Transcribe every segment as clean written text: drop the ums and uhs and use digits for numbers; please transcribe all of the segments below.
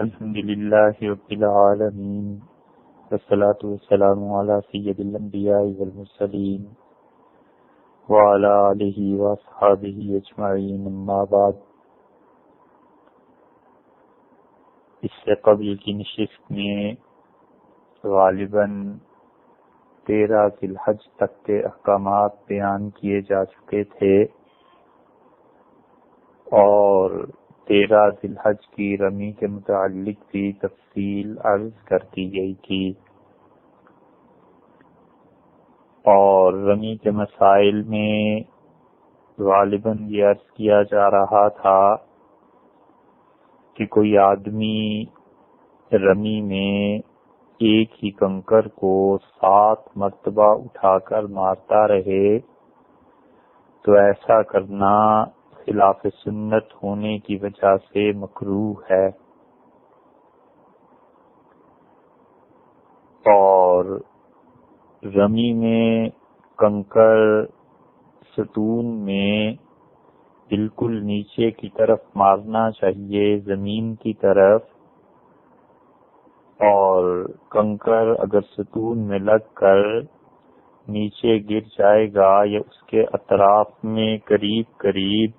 الحمد للہ رب العالمین والصلاة والسلام علی سید الانبیاء والمرسلین وعلی آلہ واصحابہ اجمعین، اما بعد۔ اس سے قبل کی نشست میں غالباً 13 ذی الحج تک کے احکامات بیان کیے جا چکے تھے اور 13 ذی الحج کی رمی کے متعلق بھی تفصیل عرض کر دی گئی تھی، اور رمی کے مسائل میں غالباً یہ عرض کیا جا رہا تھا کہ کوئی آدمی رمی میں ایک ہی کنکر کو 7 مرتبہ اٹھا کر مارتا رہے تو ایسا کرنا خلاف سنت ہونے کی وجہ سے مکروہ ہے، اور رمی میں کنکر ستون میں بالکل نیچے کی طرف مارنا چاہیے، زمین کی طرف، اور کنکر اگر ستون میں لگ کر نیچے گر جائے گا یا اس کے اطراف میں قریب قریب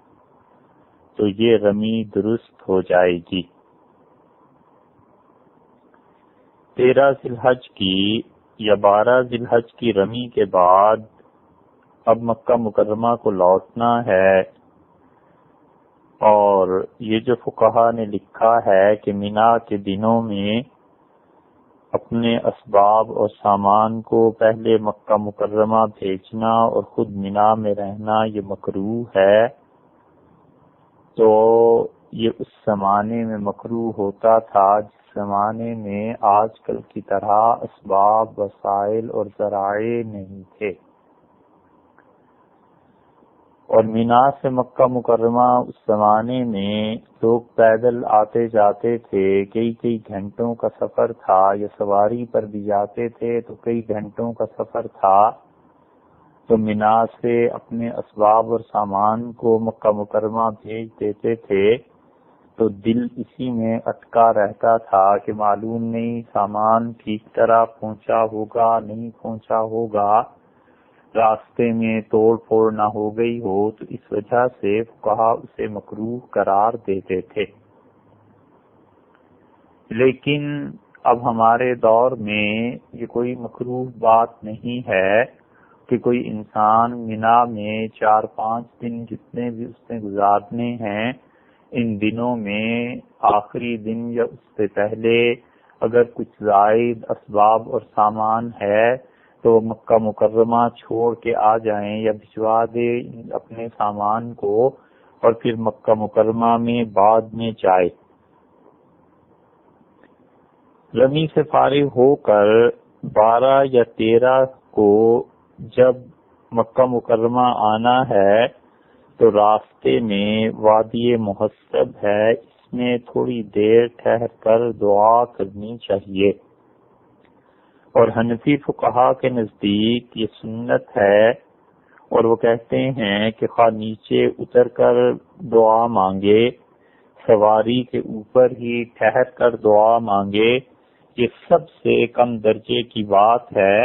تو یہ رمی درست ہو جائے گی۔ 13 ذی الحج کی یا 12 ذی الحج کی رمی کے بعد اب مکہ مکرمہ کو لوٹنا ہے، اور یہ جو فقہا نے لکھا ہے کہ مینا کے دنوں میں اپنے اسباب اور سامان کو پہلے مکہ مکرمہ بھیجنا اور خود مینا میں رہنا یہ مکروہ ہے، تو یہ اس زمانے میں مکروہ ہوتا تھا جس زمانے میں آج کل کی طرح اسباب، وسائل اور ذرائع نہیں تھے، اور مینا سے مکہ مکرمہ اس زمانے میں لوگ پیدل آتے جاتے تھے، کئی گھنٹوں کا سفر تھا، یا سواری پر بھی جاتے تھے تو کئی گھنٹوں کا سفر تھا، تو مینا سے اپنے اسباب اور سامان کو مکہ مکرمہ بھیج دیتے تھے تو دل اسی میں اٹکا رہتا تھا کہ معلوم نہیں سامان ٹھیک طرح پہنچا ہوگا نہیں پہنچا ہوگا، راستے میں توڑ پھوڑ نہ ہو گئی ہو، تو اس وجہ سے فقہا اسے مکروہ قرار دیتے تھے۔ لیکن اب ہمارے دور میں یہ کوئی مکروہ بات نہیں ہے کہ کوئی انسان مینا میں 4-5 دن جتنے بھی اس نے گزارنے ہیں، ان دنوں میں آخری دن یا اس سے پہلے اگر کچھ زائد اسباب اور سامان ہے تو مکہ مکرمہ چھوڑ کے آ جائیں یا بھجوا دے اپنے سامان کو، اور پھر مکہ مکرمہ میں بعد میں جائے۔ رمی سے فارغ ہو کر 12 یا 13 کو جب مکہ مکرمہ آنا ہے تو راستے میں وادی محسب ہے، اس میں تھوڑی دیر ٹھہر کر دعا کرنی چاہیے، اور حنفی فقہا کے نزدیک یہ سنت ہے، اور وہ کہتے ہیں کہ خواہ نیچے اتر کر دعا مانگے، سواری کے اوپر ہی ٹھہر کر دعا مانگے، یہ سب سے کم درجے کی بات ہے،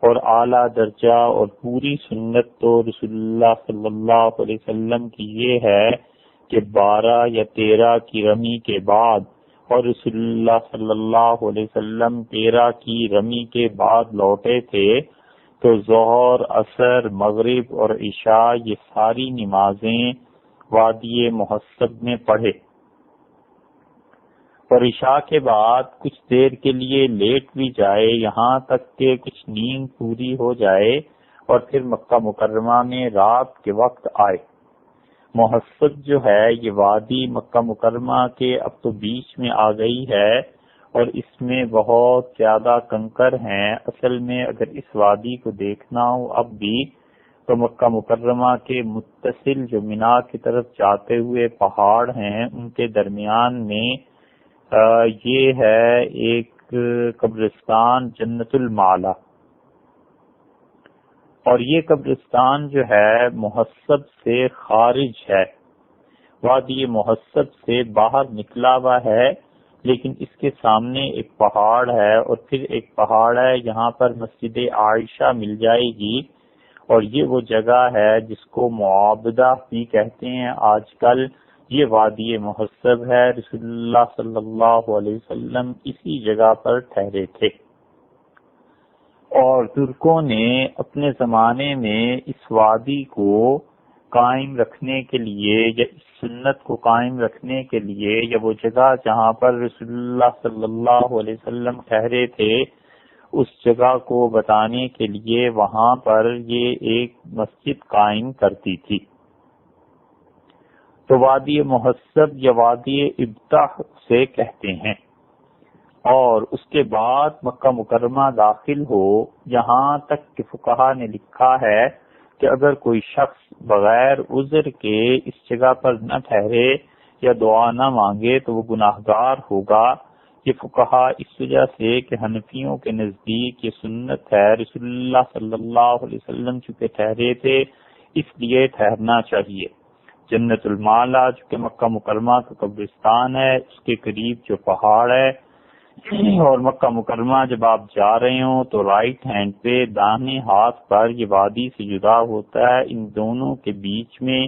اور اعلیٰ درجہ اور پوری سنت تو رسول اللہ صلی اللہ علیہ وسلم کی یہ ہے کہ 12 یا 13 کی رمی کے بعد، اور رسول اللہ صلی اللہ علیہ وسلم 13 کی رمی کے بعد لوٹے تھے تو ظہر، عصر، مغرب اور عشاء یہ ساری نمازیں وادی محسب میں پڑھے، اور عشاء کے بعد کچھ دیر کے لیے لیٹ بھی جائے یہاں تک کہ کچھ نیند پوری ہو جائے، اور پھر مکہ مکرمہ میں رات کے وقت آئے۔ محسب جو ہے یہ وادی مکہ مکرمہ کے اب تو بیچ میں آ گئی ہے، اور اس میں بہت زیادہ کنکر ہیں۔ اصل میں اگر اس وادی کو دیکھنا ہو اب بھی تو مکہ مکرمہ کے متصل جو مینا کی طرف جاتے ہوئے پہاڑ ہیں ان کے درمیان میں یہ ہے ایک قبرستان جنت المعلا، اور یہ قبرستان جو ہے محسب سے خارج ہے، وادی محسب سے باہر نکلا ہوا ہے، لیکن اس کے سامنے ایک پہاڑ ہے اور پھر ایک پہاڑ ہے، یہاں پر مسجد عائشہ مل جائے گی، اور یہ وہ جگہ ہے جس کو معابدہ بھی کہتے ہیں آج کل۔ یہ وادی محسب ہے، رسول اللہ صلی اللہ علیہ وسلم اسی جگہ پر ٹھہرے تھے، اور ترکوں نے اپنے زمانے میں اس وادی کو قائم رکھنے کے لیے یا اس سنت کو قائم رکھنے کے لیے، یا وہ جگہ جہاں پر رسول اللہ صلی اللہ علیہ وسلم ٹھہرے تھے اس جگہ کو بتانے کے لیے وہاں پر یہ ایک مسجد قائم کرتی تھی۔ تو وادی محسب یا وادی ابتح سے کہتے ہیں۔ اور اس کے بعد مکہ مکرمہ داخل ہو، یہاں تک کہ فقہا نے لکھا ہے کہ اگر کوئی شخص بغیر عذر کے اس جگہ پر نہ ٹھہرے یا دعا نہ مانگے تو وہ گناہگار ہوگا۔ یہ فقہا اس وجہ سے کہ حنفیوں کے نزدیک یہ سنت ہے، رسول اللہ صلی اللہ علیہ وسلم چونکہ ٹھہرے تھے اس لیے ٹھہرنا چاہیے۔ جنت المالا جو کہ مکہ مکرمہ کا قبرستان ہے، اس کے قریب جو پہاڑ ہے، اور مکہ مکرمہ جب آپ جا رہے ہوں تو رائٹ ہینڈ پہ داہنے ہاتھ پر یہ وادی سے جدا ہوتا ہے، ان دونوں کے بیچ میں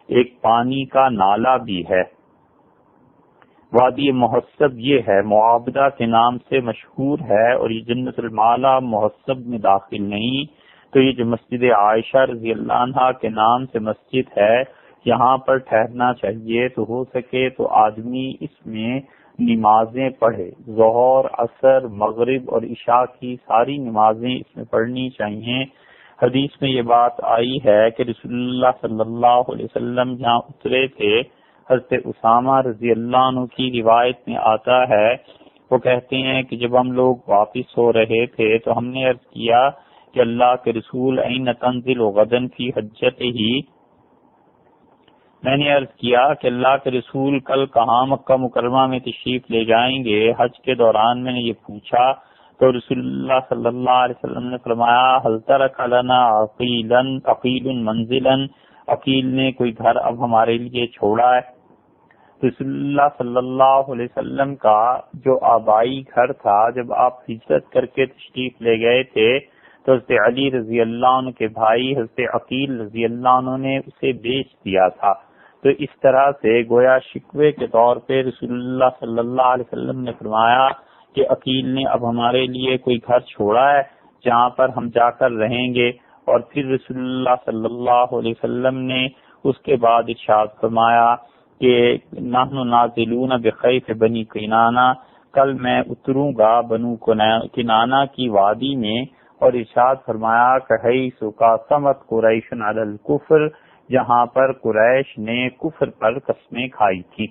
ایک پانی کا نالا بھی ہے۔ وادی محسب یہ ہے، معابدہ کے نام سے مشہور ہے، اور یہ جنت المالا محسب میں داخل نہیں۔ تو یہ جو مسجد عائشہ رضی اللہ عنہا کے نام سے مسجد ہے، یہاں پر ٹھہرنا چاہیے، تو ہو سکے تو آدمی اس میں نمازیں پڑھے، ظہر، عصر، مغرب اور عشاء کی ساری نمازیں اس میں پڑھنی چاہیے۔ حدیث میں یہ بات آئی ہے کہ رسول اللہ صلی اللہ علیہ وسلم جہاں اترے تھے، حضرت اسامہ رضی اللہ عنہ کی روایت میں آتا ہے، وہ کہتے ہیں کہ جب ہم لوگ واپس ہو رہے تھے تو ہم نے عرض کیا کہ اللہ کے رسول این تنزل غدن فی حجت ہی، میں نے عرض کیا کہ اللہ کے رسول کل کہاں مکہ مکرمہ میں تشریف لے جائیں گے؟ حج کے دوران میں نے یہ پوچھا تو رسول اللہ صلی اللہ علیہ وسلم نے فرمایا حل ترک لنا عقیل منزلا، عقیل نے کوئی گھر اب ہمارے لیے چھوڑا ہے؟ رسول اللہ صلی اللہ علیہ وسلم کا جو آبائی گھر تھا، جب آپ ہجرت کر کے تشریف لے گئے تھے تو حضرت علی رضی اللہ عنہ کے بھائی حضرت عقیل رضی اللہ عنہ نے اسے بیچ دیا تھا۔ تو اس طرح سے گویا شکوے کے طور پہ رسول اللہ صلی اللہ علیہ وسلم نے فرمایا کہ عقیل نے اب ہمارے لیے کوئی گھر چھوڑا ہے جہاں پر ہم جا کر رہیں گے، اور پھر رسول اللہ صلی اللہ علیہ وسلم نے اس کے بعد ارشاد فرمایا کہ نحن نازلون بخیف بنی کنانہ، کل میں اتروں گا بنو کنانہ کی وادی میں، اور ارشاد فرمایا کہ حیث قاسمت قریش علی الکفر، جہاں پر قریش نے کفر پر قسمیں کھائی تھی۔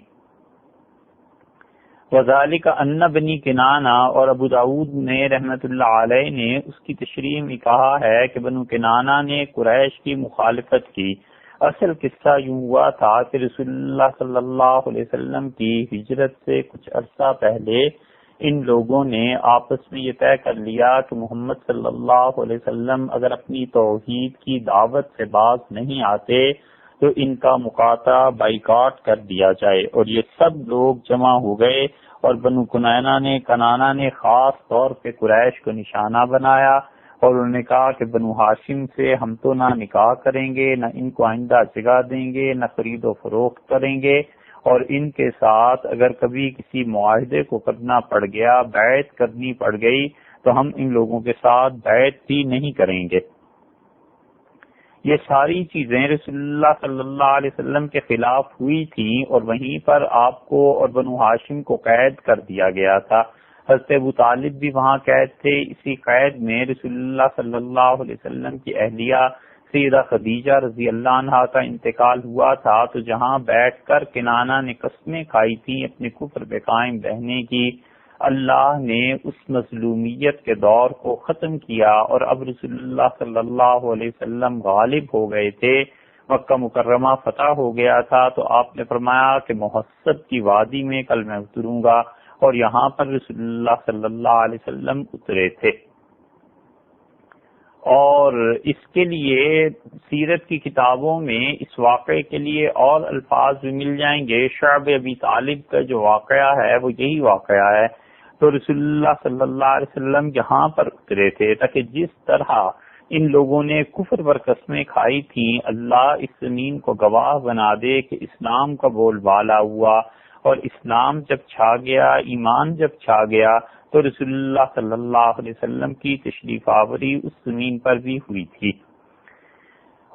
وذالک ان بنی کنانہ، اور ابو داؤد نے رحمت اللہ علیہ نے اس کی تشریح میں کہا ہے کہ بنو کنانہ نے قریش کی مخالفت کی۔ اصل قصہ یوں ہوا تھا کہ رسول اللہ صلی اللہ علیہ وسلم کی ہجرت سے کچھ عرصہ پہلے ان لوگوں نے آپس میں یہ طے کر لیا کہ محمد صلی اللہ علیہ وسلم اگر اپنی توحید کی دعوت سے باز نہیں آتے تو ان کا مقاطع بائیکاٹ کر دیا جائے، اور یہ سب لوگ جمع ہو گئے، اور بنو کنانہ نے خاص طور پہ قریش کو نشانہ بنایا، اور انہوں نے کہا کہ بنو ہاشم سے ہم تو نہ نکاح کریں گے، نہ ان کو آئندہ جگہ دیں گے، نہ خرید و فروخت کریں گے، اور ان کے ساتھ اگر کبھی کسی معاہدے کو کرنا پڑ گیا، بیعت کرنی پڑ گئی، تو ہم ان لوگوں کے ساتھ بیعت بھی نہیں کریں گے۔ یہ ساری چیزیں رسول اللہ صلی اللہ علیہ وسلم کے خلاف ہوئی تھیں، اور وہیں پر آپ کو اور بنو ہاشم کو قید کر دیا گیا تھا۔ حضرت ابو طالب بھی وہاں قید تھے۔ اسی قید میں رسول اللہ صلی اللہ علیہ وسلم کی اہلیہ سیدہ خدیجہ رضی اللہ عنہا کا انتقال ہوا تھا، تو جہاں بیٹھ کر کنانہ نے قسمیں کھائی تھیں اپنے کفر پہ قائم رہنے کی، اللہ نے اس مظلومیت کے دور کو ختم کیا، اور اب رسول اللہ صلی اللہ علیہ وسلم غالب ہو گئے تھے، مکہ مکرمہ فتح ہو گیا تھا، تو آپ نے فرمایا کہ محسب کی وادی میں کل میں اتروں گا، اور یہاں پر رسول اللہ صلی اللہ علیہ وسلم اترے تھے۔ اور اس کے لیے سیرت کی کتابوں میں اس واقعے کے لیے اور الفاظ بھی مل جائیں گے. شعب ابی طالب کا جو واقعہ ہے وہ یہی واقعہ ہے. تو رسول اللہ صلی اللہ علیہ وسلم یہاں پر اترے تھے تاکہ جس طرح ان لوگوں نے کفر پر قسمیں کھائی تھیں اللہ اس زمین کو گواہ بنا دے کہ اسلام کا بول بالا ہوا، اور اسلام جب چھا گیا، ایمان جب چھا گیا تو رسول اللہ صلی اللہ علیہ وسلم کی تشریف آوری اس زمین پر بھی ہوئی تھی.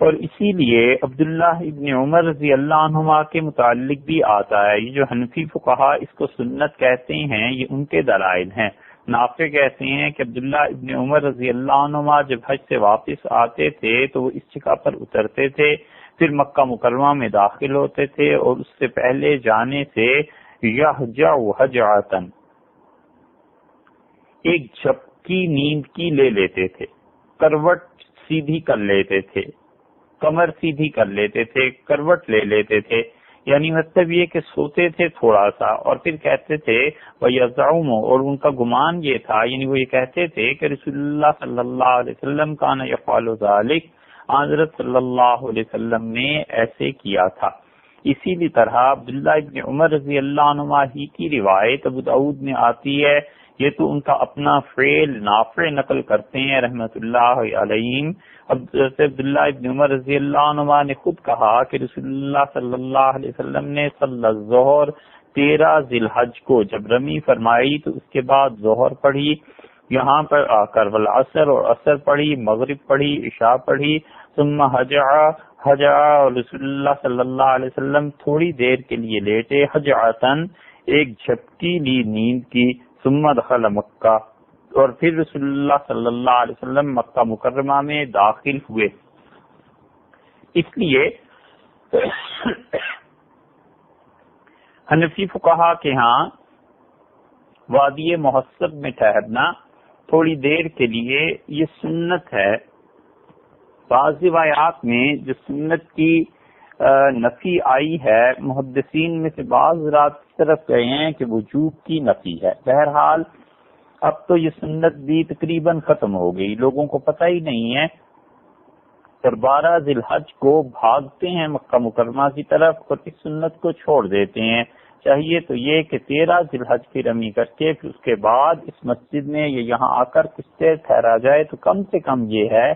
اور اسی لیے عبداللہ ابن عمر رضی اللہ عنہما کے متعلق بھی آتا ہے. یہ جو حنفی فقہا اس کو سنت کہتے ہیں یہ ان کے دلائل ہیں. نافع کہتے ہیں کہ عبداللہ ابن عمر رضی اللہ عنہما جب حج سے واپس آتے تھے تو وہ اس جگہ پر اترتے تھے، پھر مکہ مکرمہ میں داخل ہوتے تھے، اور اس سے پہلے جانے سے یحجع حجعتن ایک جھپکی نیند کی لے لیتے تھے، کروٹ سیدھی کر لیتے تھے، کمر سیدھی کر لیتے تھے، کروٹ لے لیتے تھے. یعنی مطلب یہ کہ سوتے تھے تھوڑا سا اور پھر کہتے تھے وَيَزْعُمُ، اور ان کا گمان یہ تھا، یعنی وہ یہ کہتے تھے کہ رسول اللہ صلی اللہ علیہ وسلم کان یفعل ذلک، حضرت صلی اللہ علیہ وسلم نے ایسے کیا تھا. اسی طرح عبداللہ ابن عمر رضی اللہ عنہما ہی کی روایت ابو داؤد میں آتی ہے. یہ تو ان کا اپنا فعل نافع نقل کرتے ہیں رحمت اللہ علیہم. عبداللہ ابن عمر رضی اللہ عنہ نے خود کہا کہ رسول اللہ صلی اللہ علیہ وسلم نے صلی الظہر 13 ذی الحج کو جب رمی فرمائی تو اس کے بعد ظہر پڑھی، یہاں پر آ کر والعصر، اور عصر پڑھی، مغرب پڑھی، عشاء پڑھی. ثم حجع اور رسول اللہ صلی اللہ علیہ وسلم تھوڑی دیر کے لیے لیٹے، حجعتن ایک جھپکی لی نیند کی. ثم دخل مکہ، اور پھر رسول اللہ صلی اللہ علیہ وسلم مکہ مکرمہ میں داخل ہوئے. اس لیے حنفی فقہا کے ہاں وادی محسب میں ٹھہرنا تھوڑی دیر کے لیے یہ سنت ہے. بعض روایات میں جو سنت کی نفی آئی ہے محدثین میں سے بعض رات اس طرف گئے ہیں کہ وجوب کی نفی ہے. بہرحال اب تو یہ سنت بھی تقریباً ختم ہو گئی، لوگوں کو پتہ ہی نہیں ہے، اور 12 ذی الحج کو بھاگتے ہیں مکہ مکرمہ کی طرف اور اس سنت کو چھوڑ دیتے ہیں. چاہیے تو یہ کہ 13 ذی الحج کی رمی کر کے پھر اس کے بعد اس مسجد میں یا یہاں آ کر کچھ دیر ٹھہرا جائے تو کم سے کم یہ ہے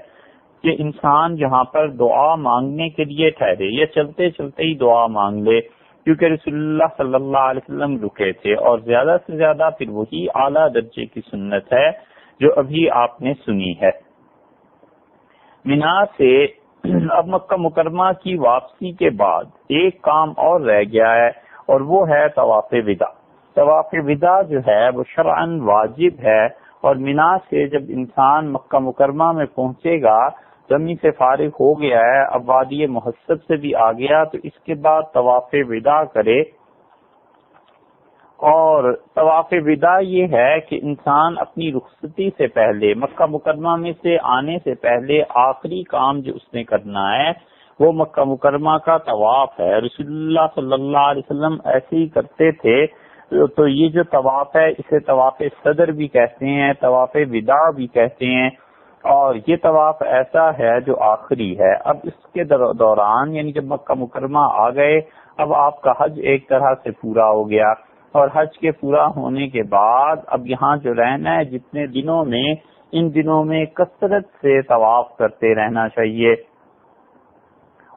کہ انسان یہاں پر دعا مانگنے کے لیے ٹھہرے یا چلتے چلتے ہی دعا مانگ لے، کیونکہ رسول اللہ صلی اللہ علیہ وسلم رکے تھے. اور زیادہ سے زیادہ پھر وہی اعلیٰ درجے کی سنت ہے جو ابھی آپ نے سنی ہے. منا سے اب مکہ مکرمہ کی واپسی کے بعد ایک کام اور رہ گیا ہے، اور وہ ہے طواف وداع. طواف وداع جو ہے وہ شرعاً واجب ہے، اور منا سے جب انسان مکہ مکرمہ میں پہنچے گا، رمی سے فارغ ہو گیا ہے، اب وادی محسب سے بھی آ گیا، تو اس کے بعد طواف وداع کرے. اور طواف وداع یہ ہے کہ انسان اپنی رخصتی سے پہلے مکہ مکرمہ میں سے آنے سے پہلے آخری کام جو اس نے کرنا ہے وہ مکہ مکرمہ کا طواف ہے. رسول اللہ صلی اللہ علیہ وسلم ایسے ہی کرتے تھے. تو یہ جو طواف ہے اسے طواف صدر بھی کہتے ہیں، طواف وداع بھی کہتے ہیں، اور یہ طواف ایسا ہے جو آخری ہے. اب اس کے دوران یعنی جب مکہ مکرمہ آ گئے، اب آپ کا حج ایک طرح سے پورا ہو گیا، اور حج کے پورا ہونے کے بعد اب یہاں جو رہنا ہے جتنے دنوں میں، ان دنوں میں کثرت سے طواف کرتے رہنا چاہیے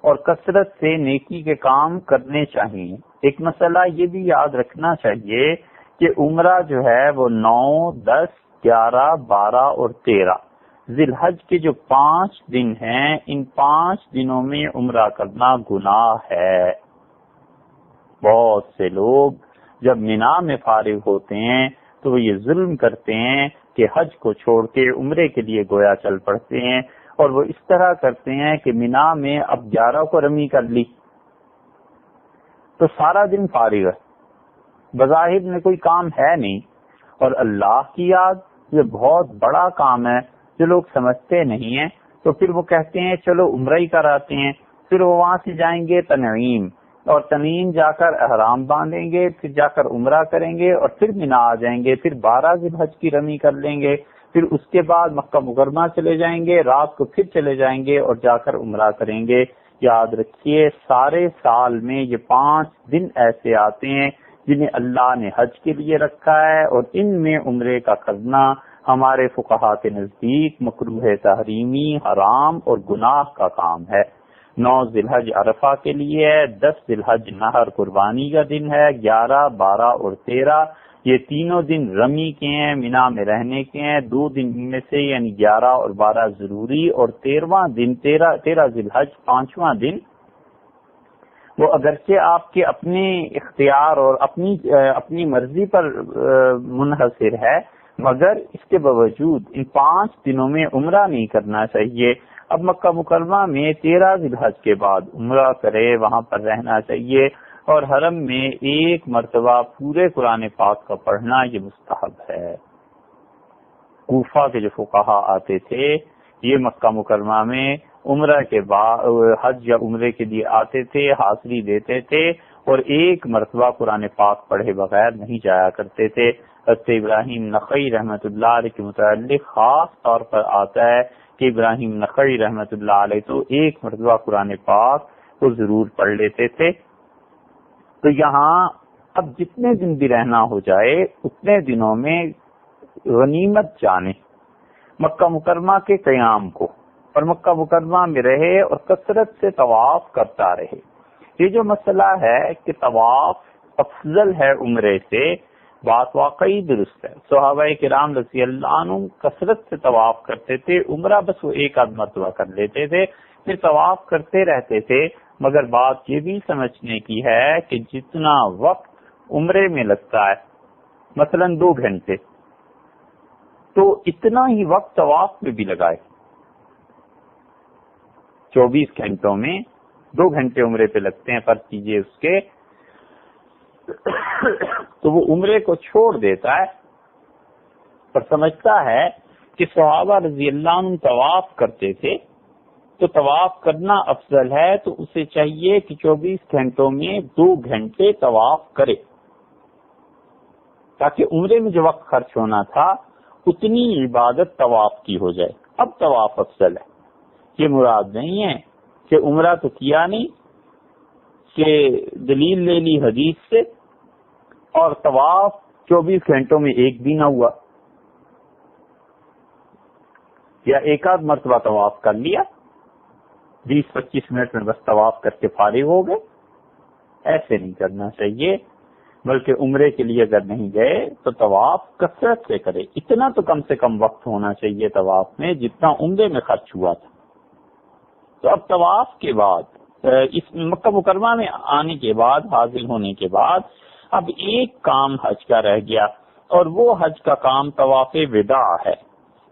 اور کثرت سے نیکی کے کام کرنے چاہیے. ایک مسئلہ یہ بھی یاد رکھنا چاہیے کہ عمرہ جو ہے وہ 9، 10، 11، 12 اور 13 ذی الحج کے جو 5 دن ہیں، ان 5 دنوں میں عمرہ کرنا گناہ ہے. بہت سے لوگ جب مینا میں فارغ ہوتے ہیں تو وہ یہ ظلم کرتے ہیں کہ حج کو چھوڑ کے عمرے کے لیے گویا چل پڑتے ہیں، اور وہ اس طرح کرتے ہیں کہ مینا میں اب 11 کو رمی کر لی تو سارا دن فارغ ہے، بظاہر میں کوئی کام ہے نہیں. اور اللہ کی یاد یہ بہت بڑا کام ہے جو لوگ سمجھتے نہیں ہیں، تو پھر وہ کہتے ہیں چلو عمرہ ہی کراتے ہیں. پھر وہ وہاں سے جائیں گے تنعیم، اور تنعیم جا کر احرام باندھیں گے، پھر جا کر عمرہ کریں گے، اور پھر مینا آ جائیں گے، پھر 12 ذی الحج کی رمی کر لیں گے، پھر اس کے بعد مکہ مکرمہ چلے جائیں گے، رات کو پھر چلے جائیں گے اور جا کر عمرہ کریں گے۔ یاد رکھیے سارے سال میں یہ 5 دن ایسے آتے ہیں جنہیں اللہ نے حج کے لیے رکھا ہے، اور ان میں عمرے کا کرنا ہمارے فقہا کے نزدیک مکروہ تحریمی، حرام اور گناہ کا کام ہے۔ 9 ذی الحج عرفہ کے لیے ہے، 10 ذی الحج نہر قربانی کا دن ہے، 11، 12 اور 13 یہ تینوں دن رمی کے ہیں، مینا میں رہنے کے ہیں۔ 2 دن میں سے یعنی 11 اور 12 ضروری، اور 13واں دن 13 ذی الحج 5واں دن وہ اگرچہ آپ کے اپنے اختیار اور اپنی مرضی پر منحصر ہے، مگر اس کے باوجود ان 5 دنوں میں عمرہ نہیں کرنا چاہیے۔ اب مکہ مکرمہ میں 13 ذی الحج کے بعد عمرہ کرے، وہاں پر رہنا چاہیے، اور حرم میں 1 مرتبہ پورے قرآن پاک کا پڑھنا یہ مستحب ہے۔ کوفہ کے جو فقہا آتے تھے یہ مکہ مکرمہ میں عمرہ کے بعد حج یا عمرے کے لیے آتے تھے، حاضری دیتے تھے، اور 1 مرتبہ قرآن پاک پڑھے بغیر نہیں جایا کرتے تھے۔ حضرت ابراہیم نخعی رحمۃ اللہ علیہ کے متعلق خاص طور پر آتا ہے کہ ابراہیم نخعی رحمۃ اللہ علیہ تو 1 مرتبہ قرآن پاک کو ضرور پڑھ لیتے تھے۔ تو یہاں اب جتنے دن بھی رہنا ہو جائے اتنے دنوں میں غنیمت جانے مکہ مکرمہ کے قیام کو، اور مکہ مکرمہ میں رہے اور کثرت سے طواف کرتا رہے۔ یہ جو مسئلہ ہے کہ طواف افضل ہے عمرے سے، بات واقعی درست ہے۔ صحابہ کرام رضی اللہ عنہم کثرت سے طواف کرتے تھے، عمرہ بس وہ 1 آدھ مرتبہ کر لیتے تھے، پھر طواف کرتے رہتے تھے۔ مگر بات یہ بھی سمجھنے کی ہے کہ جتنا وقت عمرے میں لگتا ہے، مثلا 2 گھنٹے، تو اتنا ہی وقت طواف میں بھی لگائے۔ 24 گھنٹوں میں 2 گھنٹے عمرے پہ لگتے ہیں، فرض کیجئے اس کے، تو وہ عمرے کو چھوڑ دیتا ہے اور سمجھتا ہے کہ صحابہ رضی اللہ عنہ طواف کرتے تھے تو طواف کرنا افضل ہے، تو اسے چاہیے کہ 24 گھنٹوں میں 2 گھنٹے طواف کرے، تاکہ عمرے میں جو وقت خرچ ہونا تھا اتنی عبادت طواف کی ہو جائے۔ اب طواف افضل ہے، یہ مراد نہیں ہے کہ عمرہ تو کیا نہیں، کہ دلیل لے لی حدیث سے اور طواف 24 گھنٹوں میں 1 بھی نہ ہوا، یا 1 آدھ مرتبہ طواف کر لیا، 20-25 منٹ میں بس طواف کر کے فارغ ہو گئے۔ ایسے نہیں کرنا چاہیے، بلکہ عمرے کے لیے اگر نہیں گئے تو طواف کثرت سے کرے۔ اتنا تو کم سے کم وقت ہونا چاہیے طواف میں جتنا عمرے میں خرچ ہوا تھا۔ تو اب طواف کے بعد اس مکہ مکرمہ میں آنے کے بعد، حاضر ہونے کے بعد، اب ایک کام حج کا رہ گیا، اور وہ حج کا کام طواف وداع ہے،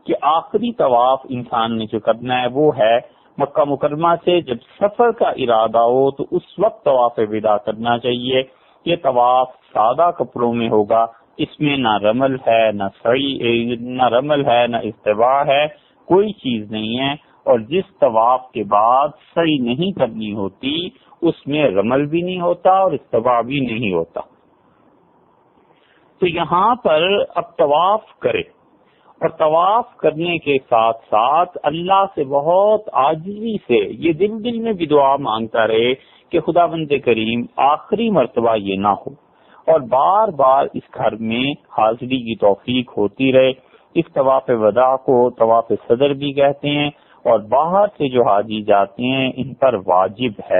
کہ آخری طواف انسان نے جو کرنا ہے وہ ہے مکہ مکرمہ سے جب سفر کا ارادہ ہو تو اس وقت طواف وداع کرنا چاہیے۔ یہ طواف سادہ کپڑوں میں ہوگا، اس میں نہ رمل ہے، نہ رمل ہے، نہ استواء ہے، کوئی چیز نہیں ہے، اور جس طواف کے بعد سعی نہیں کرنی ہوتی اس میں رمل بھی نہیں ہوتا اور استواء بھی نہیں ہوتا۔ تو یہاں پر اب طواف کرے، اور طواف کرنے کے ساتھ ساتھ اللہ سے بہت عاجزی سے یہ دل میں بھی دعا مانگتا رہے کہ خدا بند کریم آخری مرتبہ یہ نہ ہو، اور بار بار اس گھر میں حاضری کی توفیق ہوتی رہے۔ اس طواف وداع کو طواف صدر بھی کہتے ہیں، اور باہر سے جو حاجی جاتے ہیں ان پر واجب ہے۔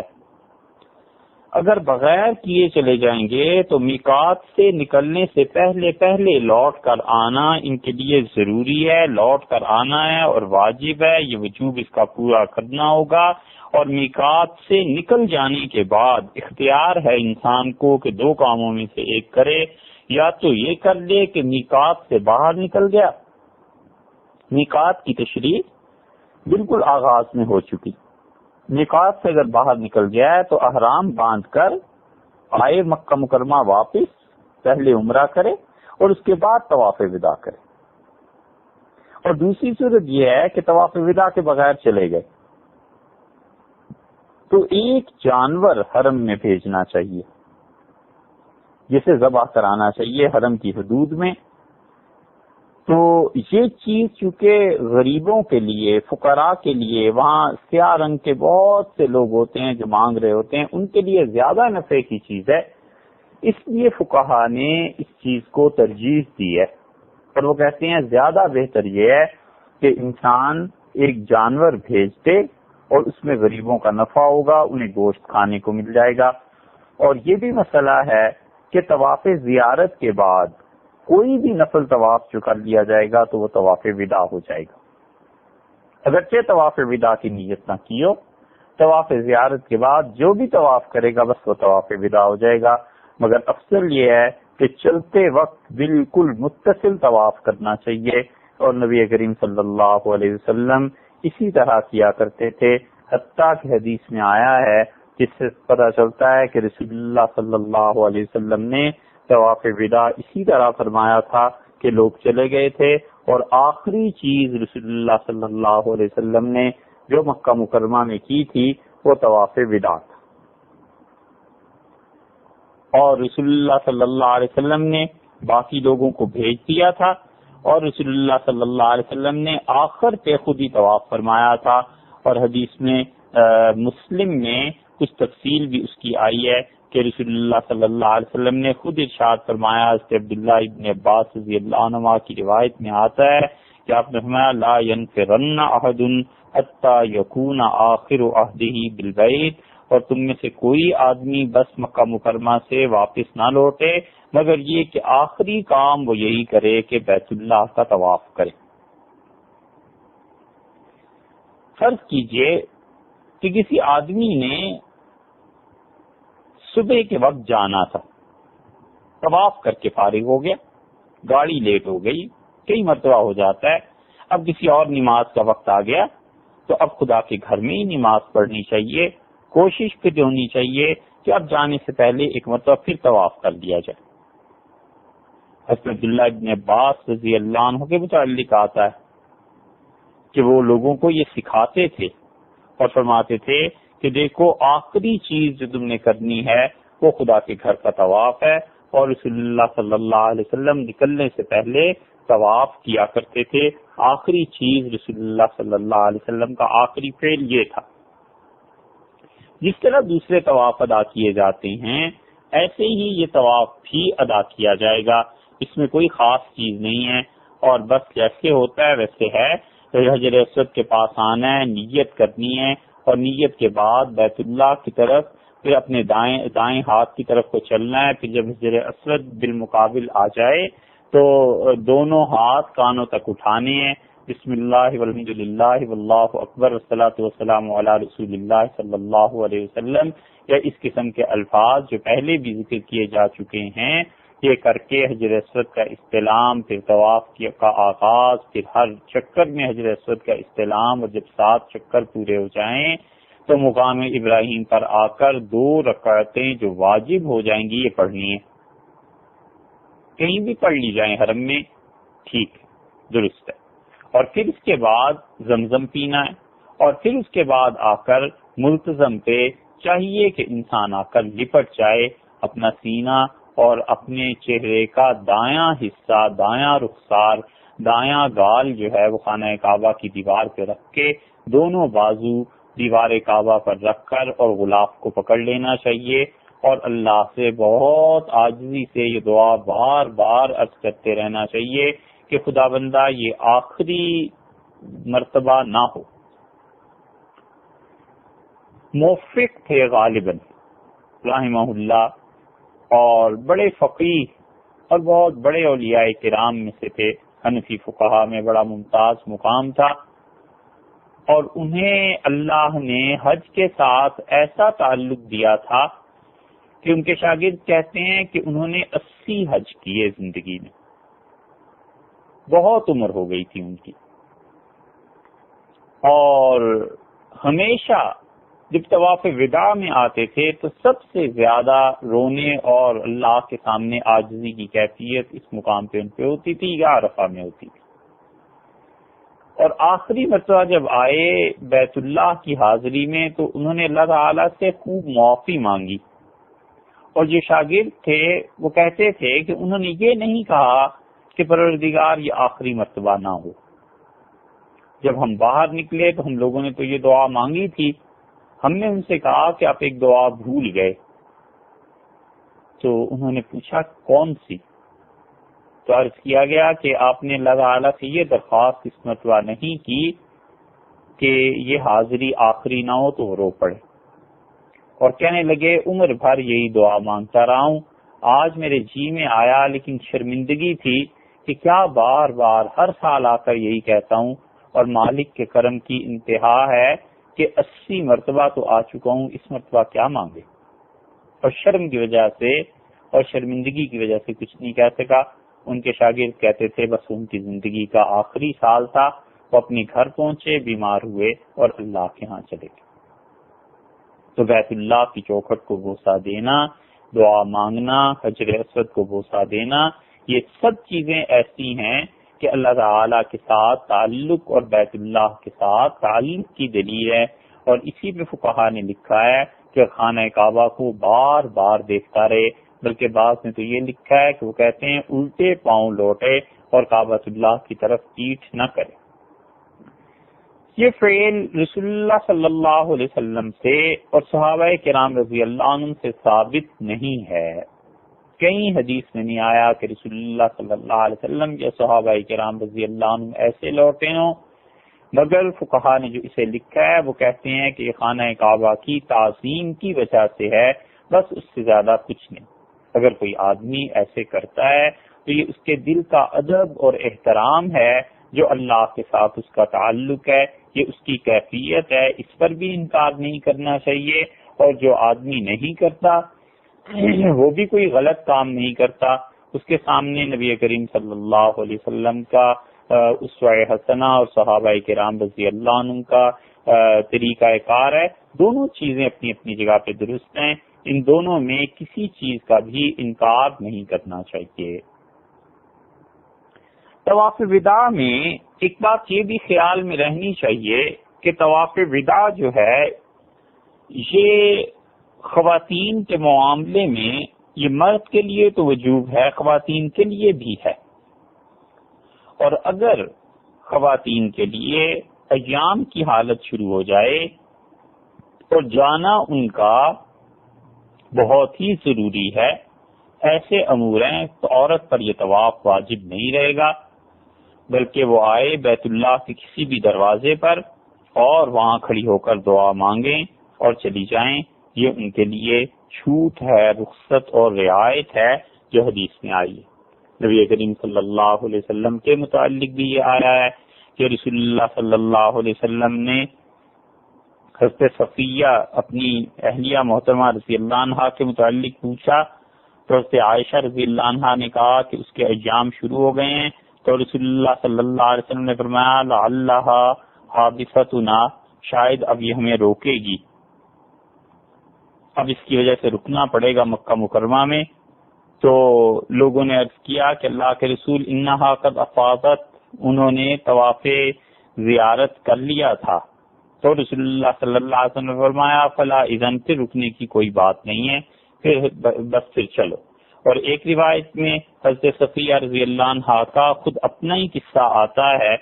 اگر بغیر کیے چلے جائیں گے تو میقات سے نکلنے سے پہلے لوٹ کر آنا ان کے لیے ضروری ہے، لوٹ کر آنا ہے اور واجب ہے، یہ وجوب اس کا پورا کرنا ہوگا۔ اور میقات سے نکل جانے کے بعد اختیار ہے انسان کو کہ 2 کاموں میں سے ایک کرے، یا تو یہ کر لے کہ میقات سے باہر نکل گیا، میقات کی تشریح بالکل آغاز میں ہو چکی، میقات سے اگر باہر نکل گیا ہے تو احرام باندھ کر آئے مکہ مکرمہ واپس، پہلے عمرہ کرے اور اس کے بعد طواف وداع کرے۔ اور دوسری صورت یہ ہے کہ طواف وداع کے بغیر چلے گئے تو ایک جانور حرم میں بھیجنا چاہیے، جسے ذبح کرانا چاہیے حرم کی حدود میں، تو یہ چیز چونکہ غریبوں کے لیے، فقراء کے لیے، وہاں سیاہ رنگ کے بہت سے لوگ ہوتے ہیں جو مانگ رہے ہوتے ہیں، ان کے لیے زیادہ نفع کی چیز ہے، اس لیے فقہا نے اس چیز کو ترجیح دی ہے، اور وہ کہتے ہیں زیادہ بہتر یہ ہے کہ انسان ایک جانور بھیج دے اور اس میں غریبوں کا نفع ہوگا، انہیں گوشت کھانے کو مل جائے گا۔ اور یہ بھی مسئلہ ہے کہ طواف زیارت کے بعد کوئی بھی نفل طواف جو کر لیا جائے گا تو وہ طواف وداع ہو جائے گا، اگرچہ طواف وداع کی نیت نہ کی ہو، طواف زیارت کے بعد جو بھی طواف کرے گا بس وہ طواف وداع ہو جائے گا۔ مگر افضل یہ ہے کہ چلتے وقت بالکل متصل طواف کرنا چاہیے، اور نبی کریم صلی اللہ علیہ وسلم اسی طرح کیا کرتے تھے، حتیٰ کہ حدیث میں آیا ہے جس سے پتہ چلتا ہے کہ رسول اللہ صلی اللہ علیہ وسلم نے طواف وداع اسی طرح فرمایا تھا کہ لوگ چلے گئے تھے اور آخری چیز رسول اللہ صلی اللہ علیہ وسلم نے جو مکہ مکرمہ میں کی تھی وہ طواف وداع تھا، اور رسول اللہ صلی اللہ علیہ وسلم نے باقی لوگوں کو بھیج دیا تھا، اور رسول اللہ صلی اللہ علیہ وسلم نے آخر پہ خود ہی طواف فرمایا تھا۔ اور حدیث میں مسلم میں کچھ تفصیل بھی اس کی آئی ہے کہ رسول اللہ صلی اللہ علیہ وسلم نے خود ارشاد فرمایا، حضرت عبداللہ ابن عباس رضی اللہ عنہ کی روایت میں آتا ہے کہ آپ نے فرمایا لا ينفرن احد حتى يكون آخر عہدہ بالبیت، اور تم میں سے کوئی آدمی بس مکہ مکرمہ سے واپس نہ لوٹے مگر یہ کہ آخری کام وہ یہی کرے کہ بیت اللہ کا طواف کرے۔ فرض کیجئے کہ کسی آدمی نے صبح کے وقت جانا تھا، طواف کر کے فارغ ہو گیا، گاڑی لیٹ ہو گئی، کئی مرتبہ ہو جاتا ہے، اب کسی اور نماز کا وقت آ گیا تو اب خدا کے گھر میں ہی نماز پڑھنی چاہیے، کوشش پھر ہونی چاہیے کہ اب جانے سے پہلے ایک مرتبہ پھر طواف کر دیا جائے۔ حضرت عبداللہ ابن عباس رضی اللہ عنہ کے متعلق آتا ہے کہ وہ لوگوں کو یہ سکھاتے تھے اور فرماتے تھے کہ دیکھو آخری چیز جو تم نے کرنی ہے وہ خدا کے گھر کا طواف ہے، اور رسول اللہ صلی اللہ علیہ وسلم نکلنے سے پہلے طواف کیا کرتے تھے، آخری چیز رسول اللہ صلی اللہ علیہ وسلم کا آخری فعل یہ تھا۔ جس طرح دوسرے طواف ادا کیے جاتے ہیں ایسے ہی یہ طواف بھی ادا کیا جائے گا، اس میں کوئی خاص چیز نہیں ہے، اور بس جیسے ہوتا ہے ویسے ہے۔ حجر اسود کے پاس آنا ہے، نیت کرنی ہے، اور نیت کے بعد بیت اللہ کی طرف، پھر اپنے دائیں ہاتھ کی طرف کو چلنا ہے، پھر جب حجر اسود بالمقابل آ جائے تو دونوں ہاتھ کانوں تک اٹھانے ہیں، بسم اللہ والحمد للہ واللہ اکبر والصلاۃ والسلام علی رسول اللہ صلی اللہ علیہ وسلم، یا اس قسم کے الفاظ جو پہلے بھی ذکر کیے جا چکے ہیں، یہ کر کے حجر اسود کا استلام، پھر طواف کا آغاز، پھر ہر چکر میں حجر اسود کا استلام، اور جب 7 چکر پورے ہو جائیں تو مقام ابراہیم پر آ کر 2 رکعتیں جو واجب ہو جائیں گی یہ پڑھنی ہے، کہیں بھی پڑھ لی جائیں حرم میں، ٹھیک درست ہے، اور پھر اس کے بعد زمزم پینا ہے، اور پھر اس کے بعد آ کر ملتزم پہ چاہیے کہ انسان آ کر لپٹ جائے، اپنا سینہ اور اپنے چہرے کا دایاں حصہ، دایاں رخسار، دایاں گال جو ہے وہ خانہ کعبہ کی دیوار پہ رکھ کے دونوں بازو دیوار کعبہ پر رکھ کر اور غلاف کو پکڑ لینا چاہیے، اور اللہ سے بہت عاجزی سے یہ دعا بار بار عرض کرتے رہنا چاہیے کہ خدا بندہ یہ آخری مرتبہ نہ ہو۔ موفق تھے غالباً رحمہ اللہ، اور بڑے فقیہ اور بہت بڑے اولیاء کرام میں سے تھے، حنفی فقہا میں بڑا ممتاز مقام تھا، اور انہیں اللہ نے حج کے ساتھ ایسا تعلق دیا تھا کہ ان کے شاگرد کہتے ہیں کہ انہوں نے 80 حج کیے زندگی میں، بہت عمر ہو گئی تھی ان کی، اور ہمیشہ جب طواف وداع میں آتے تھے تو سب سے زیادہ رونے اور اللہ کے سامنے عاجزی کی کیفیت اس مقام پہ ان پہ ہوتی تھی یا عرفہ میں ہوتی تھی، اور آخری مرتبہ جب آئے بیت اللہ کی حاضری میں تو انہوں نے اللہ تعالیٰ سے خوب معافی مانگی، اور جو شاگرد تھے وہ کہتے تھے کہ انہوں نے یہ نہیں کہا کہ پروردگار یہ آخری مرتبہ نہ ہو۔ جب ہم باہر نکلے تو ہم لوگوں نے تو یہ دعا مانگی تھی، ہم نے ان سے کہا کہ آپ ایک دعا بھول گئے، تو انہوں نے پوچھا کون سی؟ تو عرض کیا گیا کہ آپ نے اللہ تعالیٰ سے یہ درخواست اس مرتبہ نہیں کی کہ یہ حاضری آخری نہ ہو تو وہ رو پڑے، اور کہنے لگے عمر بھر یہی دعا مانگتا رہا ہوں، آج میرے جی میں آیا لیکن شرمندگی تھی کہ کیا بار بار ہر سال آ کر یہی کہتا ہوں، اور مالک کے کرم کی انتہا ہے کہ 80 مرتبہ تو آ چکا ہوں، اس مرتبہ کیا مانگے؟ اور شرم کی وجہ سے اور شرمندگی کی وجہ سے کچھ نہیں کہہ سکا۔ ان کے شاگرد کہتے تھے بس ان کی زندگی کا آخری سال تھا، وہ اپنے گھر پہنچے، بیمار ہوئے اور اللہ کے ہاں چلے گئے۔ تو بیت اللہ کی چوکھٹ کو بوسہ دینا، دعا مانگنا، حجر اسود کو بوسہ دینا، یہ سب چیزیں ایسی ہیں کہ اللہ تعالی کے ساتھ تعلق اور بیت اللہ کے ساتھ تعلق کی دلیل ہے، اور اسی پہ فقہا نے لکھا ہے کہ خانہ کعبہ کو بار بار دیکھتا رہے، بلکہ بعض نے تو یہ لکھا ہے کہ وہ کہتے ہیں الٹے پاؤں لوٹے اور کعبۃ اللہ کی طرف پیٹھ نہ کرے۔ یہ فعل رسول اللہ صلی اللہ علیہ وسلم سے اور صحابہ کرام رضی اللہ عنہ سے ثابت نہیں ہے، کئی حدیث میں نہیں آیا کہ رسول اللہ صلی اللہ علیہ وسلم یا صحابہ کرام رضی اللہ عنہ ایسے لوٹے ہوں، مگر فقہا نے جو اسے لکھا ہے وہ کہتے ہیں کہ یہ خانہ کعبہ کی تعظیم کی وجہ سے ہے، بس اس سے زیادہ کچھ نہیں۔ اگر کوئی آدمی ایسے کرتا ہے تو یہ اس کے دل کا ادب اور احترام ہے جو اللہ کے ساتھ اس کا تعلق ہے، یہ اس کی کیفیت ہے، اس پر بھی انکار نہیں کرنا چاہیے۔ اور جو آدمی نہیں کرتا وہ بھی کوئی غلط کام نہیں کرتا، اس کے سامنے نبی کریم صلی اللہ علیہ وسلم کا اسوہ حسنہ اور صحابہ کرام رضی اللہ عنہ کا طریقہ کار ہے، دونوں چیزیں اپنی اپنی جگہ پہ درست ہیں، ان دونوں میں کسی چیز کا بھی انکار نہیں کرنا چاہیے۔ طواف وداع میں ایک بات یہ بھی خیال میں رہنی چاہیے کہ طواف وداع جو ہے یہ خواتین کے معاملے میں یہ مرد کے لیے تو وجوب ہے، خواتین کے لیے بھی ہے، اور اگر خواتین کے لیے ایام کی حالت شروع ہو جائے اور جانا ان کا بہت ہی ضروری ہے، ایسے امور ہیں تو عورت پر یہ طواف واجب نہیں رہے گا، بلکہ وہ آئے بیت اللہ کے کسی بھی دروازے پر اور وہاں کھڑی ہو کر دعا مانگیں اور چلی جائیں، یہ ان کے لیے چھوٹ ہے، رخصت اور رعایت ہے جو حدیث میں آئی ہے۔ نبی کریم صلی اللہ علیہ وسلم کے متعلق بھی یہ آیا ہے کہ رسول اللہ صلی اللہ علیہ وسلم نے حضرت صفیہ اپنی اہلیہ محترمہ رضی اللہ عنہا کے متعلق پوچھا تو حضرت عائشہ رضی اللہ عنہا نے کہا کہ اس کے ایام شروع ہو گئے ہیں، تو رسول اللہ صلی اللہ علیہ وسلم نے فرمایا لعلھا حابستنا، شاید اب یہ ہمیں روکے گی، اب اس کی وجہ سے رکنا پڑے گا مکہ مکرمہ میں۔ تو لوگوں نے عرض کیا کہ اللہ کے رسول انہا قد افاضت، انہوں نے طواف زیارت کر لیا تھا، تو رسول اللہ صلی اللہ علیہ وسلم نے فرمایا فلا اذن، پھر رکنے کی کوئی بات نہیں ہے، پھر چلو۔ اور ایک روایت میں حضرت صفیہ رضی اللہ عنہا کا خود اپنا ہی قصہ آتا ہے،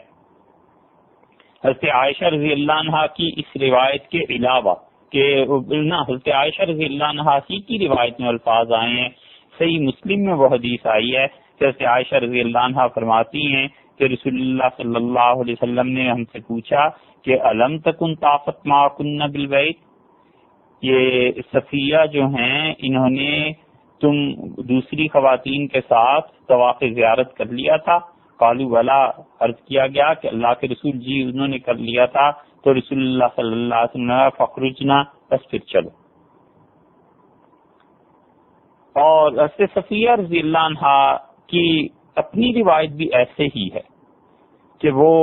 حضرت عائشہ رضی اللہ عنہا کی اس روایت کے علاوہ کہ حضرت عائشہ رضی اللہ عنہا کی روایت میں الفاظ آئے ہیں، صحیح مسلم میں وہ حدیث آئی ہے کہ حضرت عائشہ رضی اللہ عنہا فرماتی ہیں کہ رسول اللہ صلی اللہ علیہ وسلم نے ہم سے پوچھا کہ الم تکن طافت معکن بالبیت، یہ صفیہ جو ہیں انہوں نے تم دوسری خواتین کے ساتھ طواف زیارت کر لیا تھا؟ قالوا بلا، عرض کیا گیا کہ اللہ کے رسول جی انہوں نے کر لیا تھا، تو رسول اللہ صلی اللہ علیہ وسلم نے فخرجنا، بس پھر چلو۔ اور حضرت صفیہ رضی اللہ عنہا کی اپنی روایت بھی ایسے ہی ہے کہ وہ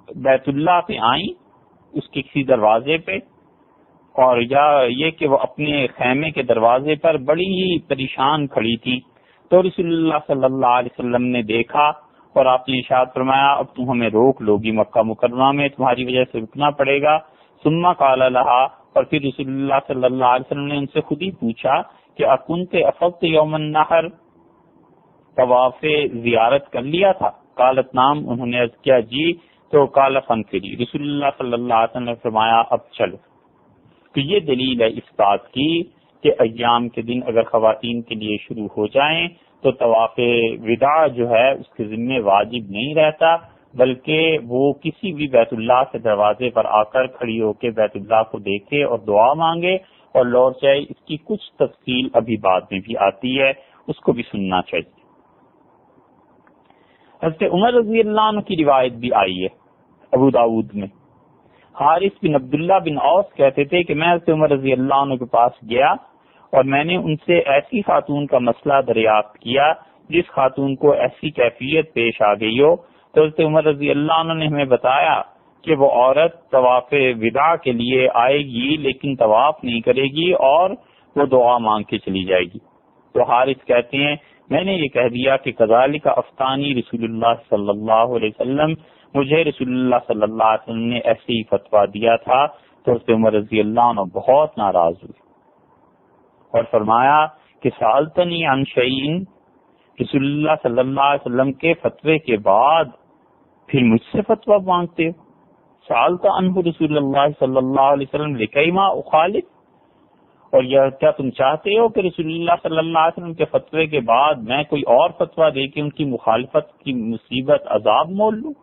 بیت اللہ پہ آئیں اس کے کسی دروازے پہ، اور یا یہ کہ وہ اپنے خیمے کے دروازے پر بڑی ہی پریشان کھڑی تھی، تو رسول اللہ صلی اللہ علیہ وسلم نے دیکھا اور آپ نے ارشاد فرمایا اب تم ہمیں روک لوگی مکہ مکرمہ میں، تمہاری وجہ سے رکنا پڑے گا۔ ثم قال لها، اور پھر رسول اللہ صلی اللہ علیہ وسلم نے ان سے خود ہی پوچھا کہ اکنت افضت یوم النحر، طواف زیارت کر لیا تھا؟ قالت نام، انہوں نے عرض کیا جی، تو قال فانفری، رسول اللہ صلی اللہ علیہ وسلم نے فرمایا اب چلو۔ تو یہ دلیل ہے اس بات کی کہ ایام کے دن اگر خواتین کے لیے شروع ہو جائیں تو طواف وداع جو ہے اس کے ذمہ واجب نہیں رہتا، بلکہ وہ کسی بھی بیت اللہ کے دروازے پر آ کر کھڑی ہو کے بیت اللہ کو دیکھے اور دعا مانگے اور لوٹ جائے۔ اس کی کچھ تفصیل ابھی بعد میں بھی آتی ہے، اس کو بھی سننا چاہیے۔ حضرت عمر رضی اللہ عنہ کی روایت بھی آئی ہے ابو داؤد میں۔ حارث بن عبداللہ بن اوس کہتے تھے کہ میں حضرت عمر رضی اللہ عنہ کے پاس گیا اور میں نے ان سے ایسی خاتون کا مسئلہ دریافت کیا جس خاتون کو ایسی کیفیت پیش آ گئی ہو، تو حضرت عمر رضی اللہ عنہ نے ہمیں بتایا کہ وہ عورت طواف وداع کے لیے آئے گی لیکن طواف نہیں کرے گی اور وہ دعا مانگ کے چلی جائے گی۔ تو حارث کہتے ہیں میں نے یہ کہہ دیا کہ کذالک افطانی رسول اللہ صلی اللہ علیہ وسلم، مجھے رسول اللہ صلی اللہ علیہ وسلم نے ایسے ہی فتویٰ دیا تھا۔ تو حضرت عمر رضی اللہ عنہ بہت ناراض ہوئے اور فرمایا کہ سالتنی عن شیئن، رسول اللہ صلی اللہ علیہ وسلم کے فتوے کے بعد پھر مجھ سے فتویٰ مانگتے ہو؟ سالت عنہ رسول اللہ صلی اللہ علیہ وسلم لکیما اخالف، اور یہ کیا تم چاہتے ہو کہ رسول اللہ صلی اللہ علیہ وسلم کے فتوے کے بعد میں کوئی اور فتویٰ دے کے ان کی مخالفت کی مصیبت عذاب مول لوں؟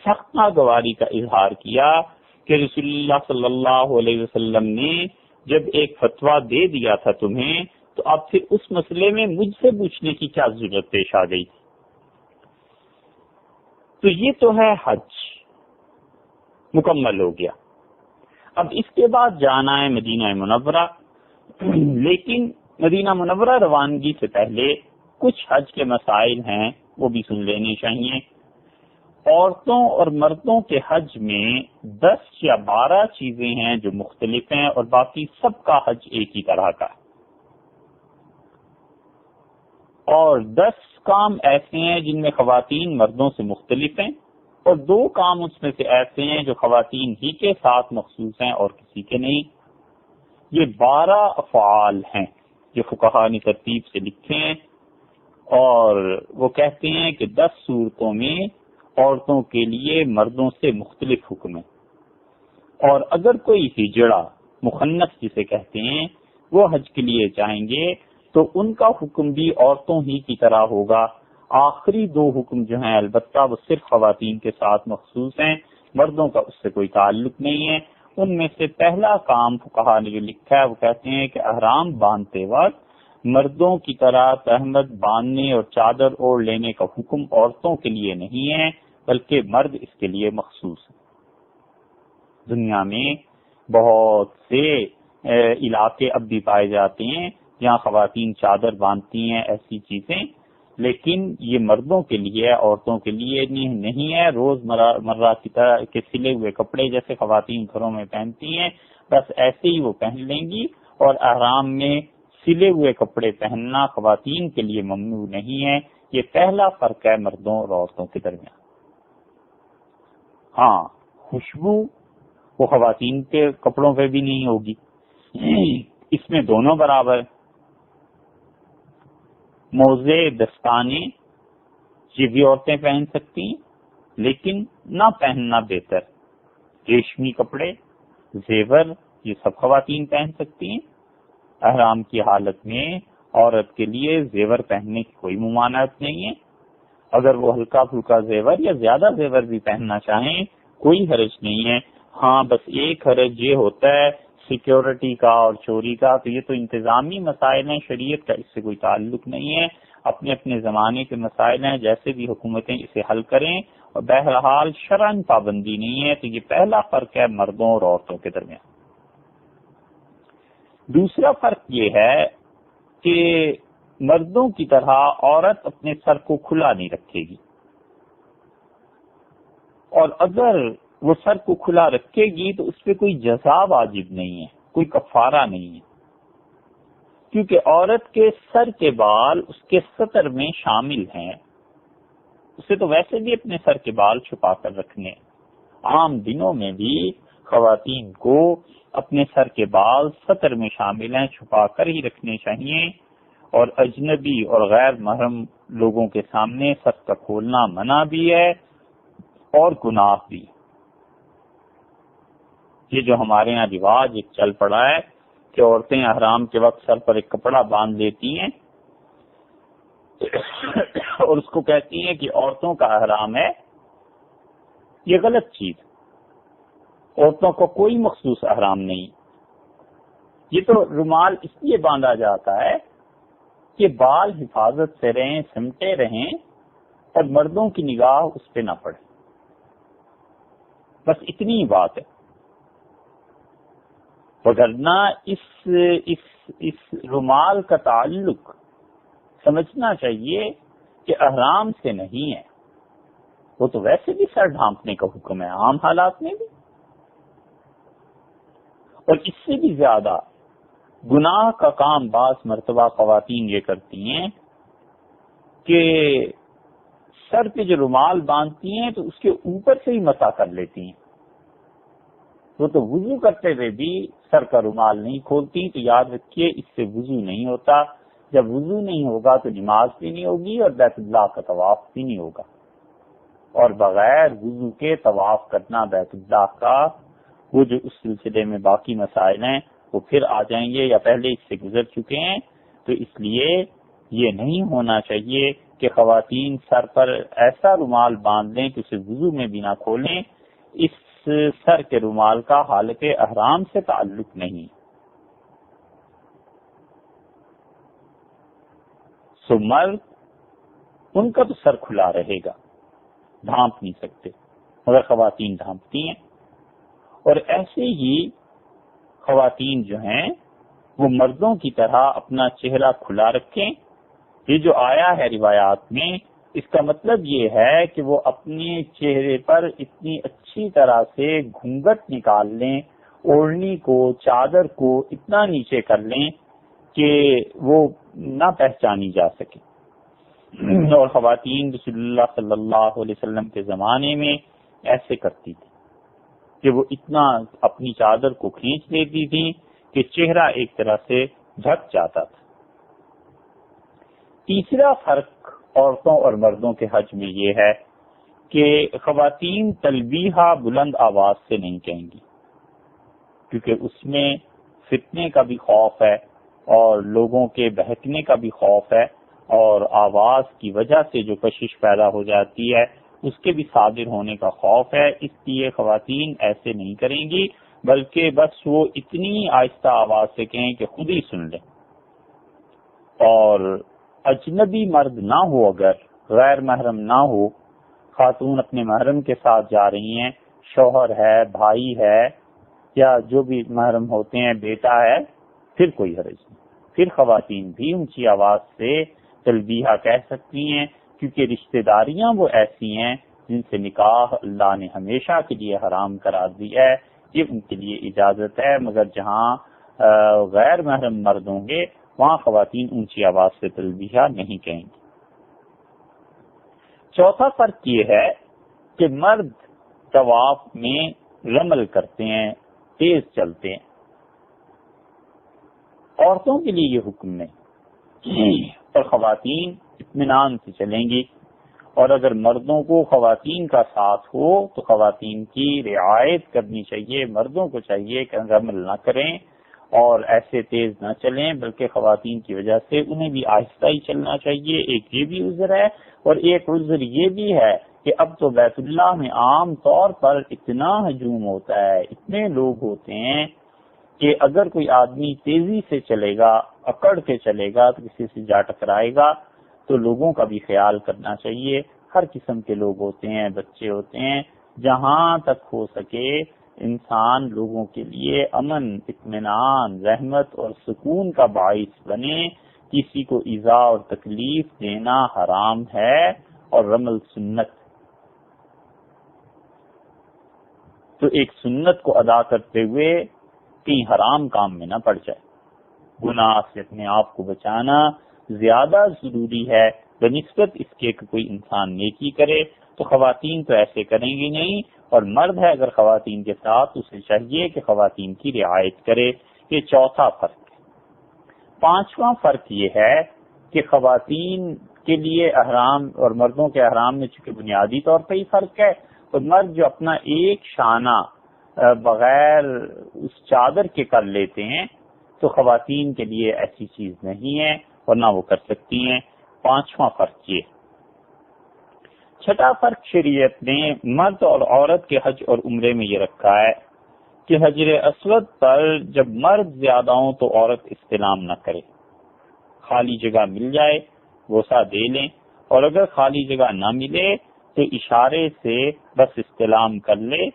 سخت ناگواری کا اظہار کیا کہ رسول اللہ صلی اللہ علیہ وسلم نے جب ایک فتویٰ دے دیا تھا تمہیں تو اب پھر اس مسئلے میں مجھ سے پوچھنے کی کیا ضرورت پیش آ گئی؟ تو یہ تو ہے حج مکمل ہو گیا۔ اب اس کے بعد جانا ہے مدینہ منورہ، لیکن مدینہ منورہ روانگی سے پہلے کچھ حج کے مسائل ہیں وہ بھی سن لینے چاہیے۔ عورتوں اور مردوں کے حج میں 10 یا 12 چیزیں ہیں جو مختلف ہیں اور باقی سب کا حج ایک ہی طرح کا ہے، اور 10 کام ایسے ہیں جن میں خواتین مردوں سے مختلف ہیں، اور 2 کام اس میں سے ایسے ہیں جو خواتین ہی کے ساتھ مخصوص ہیں اور کسی کے نہیں۔ یہ 12 افعال ہیں جو فقہاء نے ترتیب سے لکھے ہیں، اور وہ کہتے ہیں کہ 10 صورتوں میں عورتوں کے لیے مردوں سے مختلف حکم ہے، اور اگر کوئی ہجڑا مخنث جسے کہتے ہیں وہ حج کے لیے جائیں گے تو ان کا حکم بھی عورتوں ہی کی طرح ہوگا۔ آخری 2 حکم جو ہیں البتہ وہ صرف خواتین کے ساتھ مخصوص ہیں، مردوں کا اس سے کوئی تعلق نہیں ہے۔ ان میں سے پہلا کام فقہاء نے جو لکھا ہے وہ کہتے ہیں کہ احرام باندھتے وقت مردوں کی طرح تہمت باندھنے اور چادر اوڑھ لینے کا حکم عورتوں کے لیے نہیں ہے، بلکہ مرد اس کے لیے مخصوص ہے۔ دنیا میں بہت سے علاقے اب بھی پائے جاتے ہیں جہاں خواتین چادر باندھتی ہیں، ایسی چیزیں، لیکن یہ مردوں کے لیے عورتوں کے لیے نہیں ہے۔ روز مرہ کی طرح کے سلے ہوئے کپڑے جیسے خواتین گھروں میں پہنتی ہیں بس ایسے ہی وہ پہن لیں گی، اور احرام میں سلے ہوئے کپڑے پہننا خواتین کے لیے ممنوع نہیں ہے۔ یہ پہلا فرق ہے مردوں اور عورتوں کے درمیان۔ ہاں، خوشبو وہ خواتین کے کپڑوں پہ بھی نہیں ہوگی، اس میں دونوں برابر۔ موزے، دستانے یہ بھی عورتیں پہن سکتی ہیں لیکن نہ پہننا بہتر۔ ریشمی کپڑے، زیور یہ سب خواتین پہن سکتی ہیں۔ احرام کی حالت میں عورت کے لیے زیور پہننے کی کوئی ممانعت نہیں ہے۔ اگر وہ ہلکا پھلکا زیور یا زیادہ زیور بھی پہننا چاہیں کوئی حرج نہیں ہے۔ ہاں بس ایک حرج یہ ہوتا ہے سیکیورٹی کا اور چوری کا، تو یہ تو انتظامی مسائل ہیں، شریعت کا اس سے کوئی تعلق نہیں ہے، اپنے اپنے زمانے کے مسائل ہیں، جیسے بھی حکومتیں اسے حل کریں، اور بہرحال شرعن پابندی نہیں ہے۔ تو یہ پہلا فرق ہے مردوں اور عورتوں کے درمیان۔ دوسرا فرق یہ ہے کہ مردوں کی طرح عورت اپنے سر کو کھلا نہیں رکھے گی، اور اگر وہ سر کو کھلا رکھے گی تو اس پہ کوئی جزا واجب نہیں ہے، کوئی کفارہ نہیں ہے، کیونکہ عورت کے سر کے بال اس کے سطر میں شامل ہیں۔ اسے تو ویسے بھی اپنے سر کے بال چھپا کر رکھنے، عام دنوں میں بھی خواتین کو اپنے سر کے بال سطر میں شامل ہیں، چھپا کر ہی رکھنے چاہیے، اور اجنبی اور غیر محرم لوگوں کے سامنے سر کا کھولنا منع بھی ہے اور گناہ بھی۔ یہ جو ہمارے یہاں رواج ایک چل پڑا ہے کہ عورتیں احرام کے وقت سر پر ایک کپڑا باندھ لیتی ہیں اور اس کو کہتی ہیں کہ عورتوں کا احرام ہے، یہ غلط چیز۔ عورتوں کو کوئی مخصوص احرام نہیں، یہ تو رومال اس لیے باندھا جاتا ہے کہ بال حفاظت سے رہیں، سمٹے رہیں اور مردوں کی نگاہ اس پہ نہ پڑے، بس اتنی ہی بات ہے۔ وگرنہ اس رومال کا تعلق سمجھنا چاہیے کہ احرام سے نہیں ہے، وہ تو ویسے بھی سر ڈھانپنے کا حکم ہے عام حالات میں بھی۔ اور اس سے بھی زیادہ گناہ کا کام بعض مرتبہ خواتین یہ کرتی ہیں کہ سر پہ جو رومال باندھتی ہیں تو اس کے اوپر سے ہی مسح کر لیتی ہیں۔ وہ تو وضو کرتے ہوئے بھی سر کا رومال نہیں کھولتی، تو یاد رکھیے اس سے وضو نہیں ہوتا۔ جب وضو نہیں ہوگا تو نماز بھی نہیں ہوگی اور بیت اللہ کا طواف بھی نہیں ہوگا، اور بغیر وضو کے طواف کرنا بیت اللہ کا، وہ جو اس سلسلے میں باقی مسائل ہیں وہ پھر آ جائیں گے یا پہلے اس سے گزر چکے ہیں، تو اس لیے یہ نہیں ہونا چاہیے کہ خواتین سر پر ایسا رومال باندھ لیں کہ اسے وضو میں بھی نہ کھولیں۔ اس سر کے رومال کا حالت احرام سے تعلق نہیں۔ سو مرد ان کا تو سر کھلا رہے گا، ڈھانپ نہیں سکتے، مگر خواتین ڈھانپتی ہیں۔ اور ایسے ہی خواتین جو ہیں وہ مردوں کی طرح اپنا چہرہ کھلا رکھیں۔ یہ جو آیا ہے روایات میں، اس کا مطلب یہ ہے کہ وہ اپنے چہرے پر اتنی اچھی طرح سے گھونگھٹ نکال لیں، اوڑھنی کو، چادر کو اتنا نیچے کر لیں کہ وہ نہ پہچانی جا سکے۔ اور خواتین رسول اللہ صلی اللہ علیہ وسلم کے زمانے میں ایسے کرتی تھی کہ وہ اتنا اپنی چادر کو کھینچ لیتی تھی کہ چہرہ ایک طرح سے ڈھک جاتا تھا۔ تیسرا فرق عورتوں اور مردوں کے حج میں یہ ہے کہ خواتین تلبیہ بلند آواز سے نہیں کہیں گی، کیونکہ اس میں فتنے کا بھی خوف ہے اور لوگوں کے بہکنے کا بھی خوف ہے، اور آواز کی وجہ سے جو کشش پیدا ہو جاتی ہے اس کے بھی صادر ہونے کا خوف ہے۔ اس لیے خواتین ایسے نہیں کریں گی، بلکہ بس وہ اتنی آہستہ آواز سے کہیں کہ خود ہی سن لیں۔ اور اجنبی مرد نہ ہو، اگر غیر محرم نہ ہو، خاتون اپنے محرم کے ساتھ جا رہی ہیں، شوہر ہے، بھائی ہے، یا جو بھی محرم ہوتے ہیں، بیٹا ہے، پھر کوئی حرج نہیں، پھر خواتین بھی اونچی آواز سے تلبیہ کہہ سکتی ہیں، کیونکہ رشتہ داریاں وہ ایسی ہیں جن سے نکاح اللہ نے ہمیشہ کے لیے حرام قرار دیا ہے، یہ ان کے لیے اجازت ہے۔ مگر جہاں غیر محرم مرد ہوں گے وہاں خواتین اونچی آواز سے تلبیہ نہیں کہیں گی۔ چوتھا فرق یہ ہے کہ مرد طواف میں رمل کرتے ہیں، تیز چلتے ہیں، عورتوں کے لیے یہ حکم نہیں، اور خواتین اطمینان سے چلیں گی۔ اور اگر مردوں کو خواتین کا ساتھ ہو تو خواتین کی رعایت کرنی چاہیے، مردوں کو چاہیے کہ رمل نہ کریں اور ایسے تیز نہ چلیں، بلکہ خواتین کی وجہ سے انہیں بھی آہستہ ہی چلنا چاہیے۔ ایک یہ بھی عذر ہے، اور ایک عذر یہ بھی ہے کہ اب تو بیت اللہ میں عام طور پر اتنا ہجوم ہوتا ہے، اتنے لوگ ہوتے ہیں کہ اگر کوئی آدمی تیزی سے چلے گا، اکڑ کے چلے گا تو کسی سے جا ٹکرائے گا، تو لوگوں کا بھی خیال کرنا چاہیے۔ ہر قسم کے لوگ ہوتے ہیں، بچے ہوتے ہیں، جہاں تک ہو سکے انسان لوگوں کے لیے امن، اطمینان، رحمت اور سکون کا باعث بنے۔ کسی کو ایذا اور تکلیف دینا حرام ہے، اور رمل سنت، تو ایک سنت کو ادا کرتے ہوئے کہیں حرام کام میں نہ پڑ جائے۔ گناہ سے اپنے آپ کو بچانا زیادہ ضروری ہے بنسبت اس کے کہ کوئی انسان نیکی کرے، تو خواتین تو ایسے کریں گی نہیں، اور مرد ہے اگر خواتین کے ساتھ اسے چاہیے کہ خواتین کی رعایت کرے۔ یہ چوتھا فرق ہے۔ پانچواں فرق یہ ہے کہ خواتین کے لیے احرام اور مردوں کے احرام میں چونکہ بنیادی طور پہ ہی فرق ہے، تو مرد جو اپنا ایک شانہ بغیر اس چادر کے کر لیتے ہیں تو خواتین کے لیے ایسی چیز نہیں ہے اور نہ وہ کر سکتی ہیں۔ پانچواں فرق یہ۔ چھٹا فرق شریعت نے مرد اور عورت کے حج اور عمرے میں یہ رکھا ہے کہ حجر اسود پر جب مرد زیادہ ہوں تو عورت استلام نہ کرے، خالی جگہ مل جائے بوسہ دے لیں، اور اگر خالی جگہ نہ ملے تو اشارے سے بس استلام کر لے۔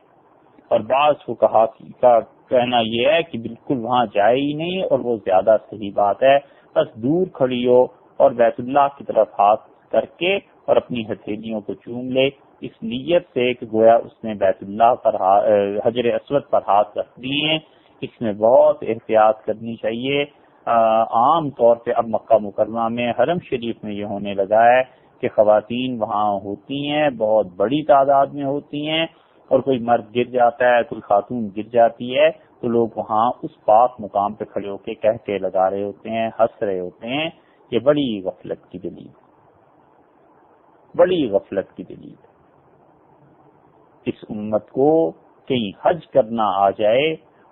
اور بعض فقہا کا کہنا یہ ہے کہ بالکل وہاں جائے ہی نہیں، اور وہ زیادہ صحیح بات ہے، بس دور کھڑی ہو اور بیت اللہ کی طرف ہاتھ کر کے اور اپنی ہتھیلیوں کو چوم لے، اس نیت سے کہ گویا اس نے بیت اللہ پر حجر اسود پر ہاتھ رکھ دیے ہیں۔ اس میں بہت احتیاط کرنی چاہیے۔ عام طور پہ اب مکہ مکرمہ میں حرم شریف میں یہ ہونے لگا ہے کہ خواتین وہاں ہوتی ہیں، بہت بڑی تعداد میں ہوتی ہیں، اور کوئی مرد گر جاتا ہے، کوئی خاتون گر جاتی ہے تو لوگ وہاں اس پاک مقام پہ کھڑے ہو کے کہتے لگا رہے ہوتے ہیں، ہنس رہے ہوتے ہیں۔ یہ بڑی غفلت کی دلیل، بڑی غفلت کی دلیل۔ اس امت کو کہیں حج کرنا آ جائے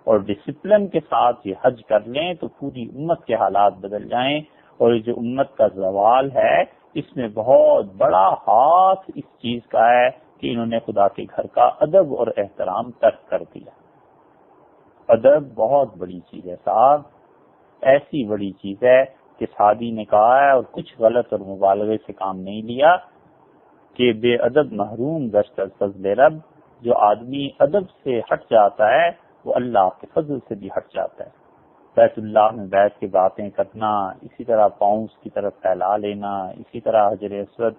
اور ڈسپلن کے ساتھ یہ حج کر لیں تو پوری امت کے حالات بدل جائیں، اور جو امت کا زوال ہے اس میں بہت بڑا ہاتھ اس چیز کا ہے کہ انہوں نے خدا کے گھر کا ادب اور احترام ترک کر دیا۔ ادب بہت بڑی چیز ہے صاحب، ایسی بڑی چیز ہے کہ سعدی نے کہا ہے، اور کچھ غلط اور مبالغے سے کام نہیں لیا، کہ بے ادب محروم گشت از فضل رب۔ جو آدمی ادب سے ہٹ جاتا ہے وہ اللہ کے فضل سے بھی ہٹ جاتا ہے۔ بیت اللہ میں بیٹھ کے باتیں کرنا، اسی طرح پاؤں کی طرف پھیلا لینا، اسی طرح حجر اسود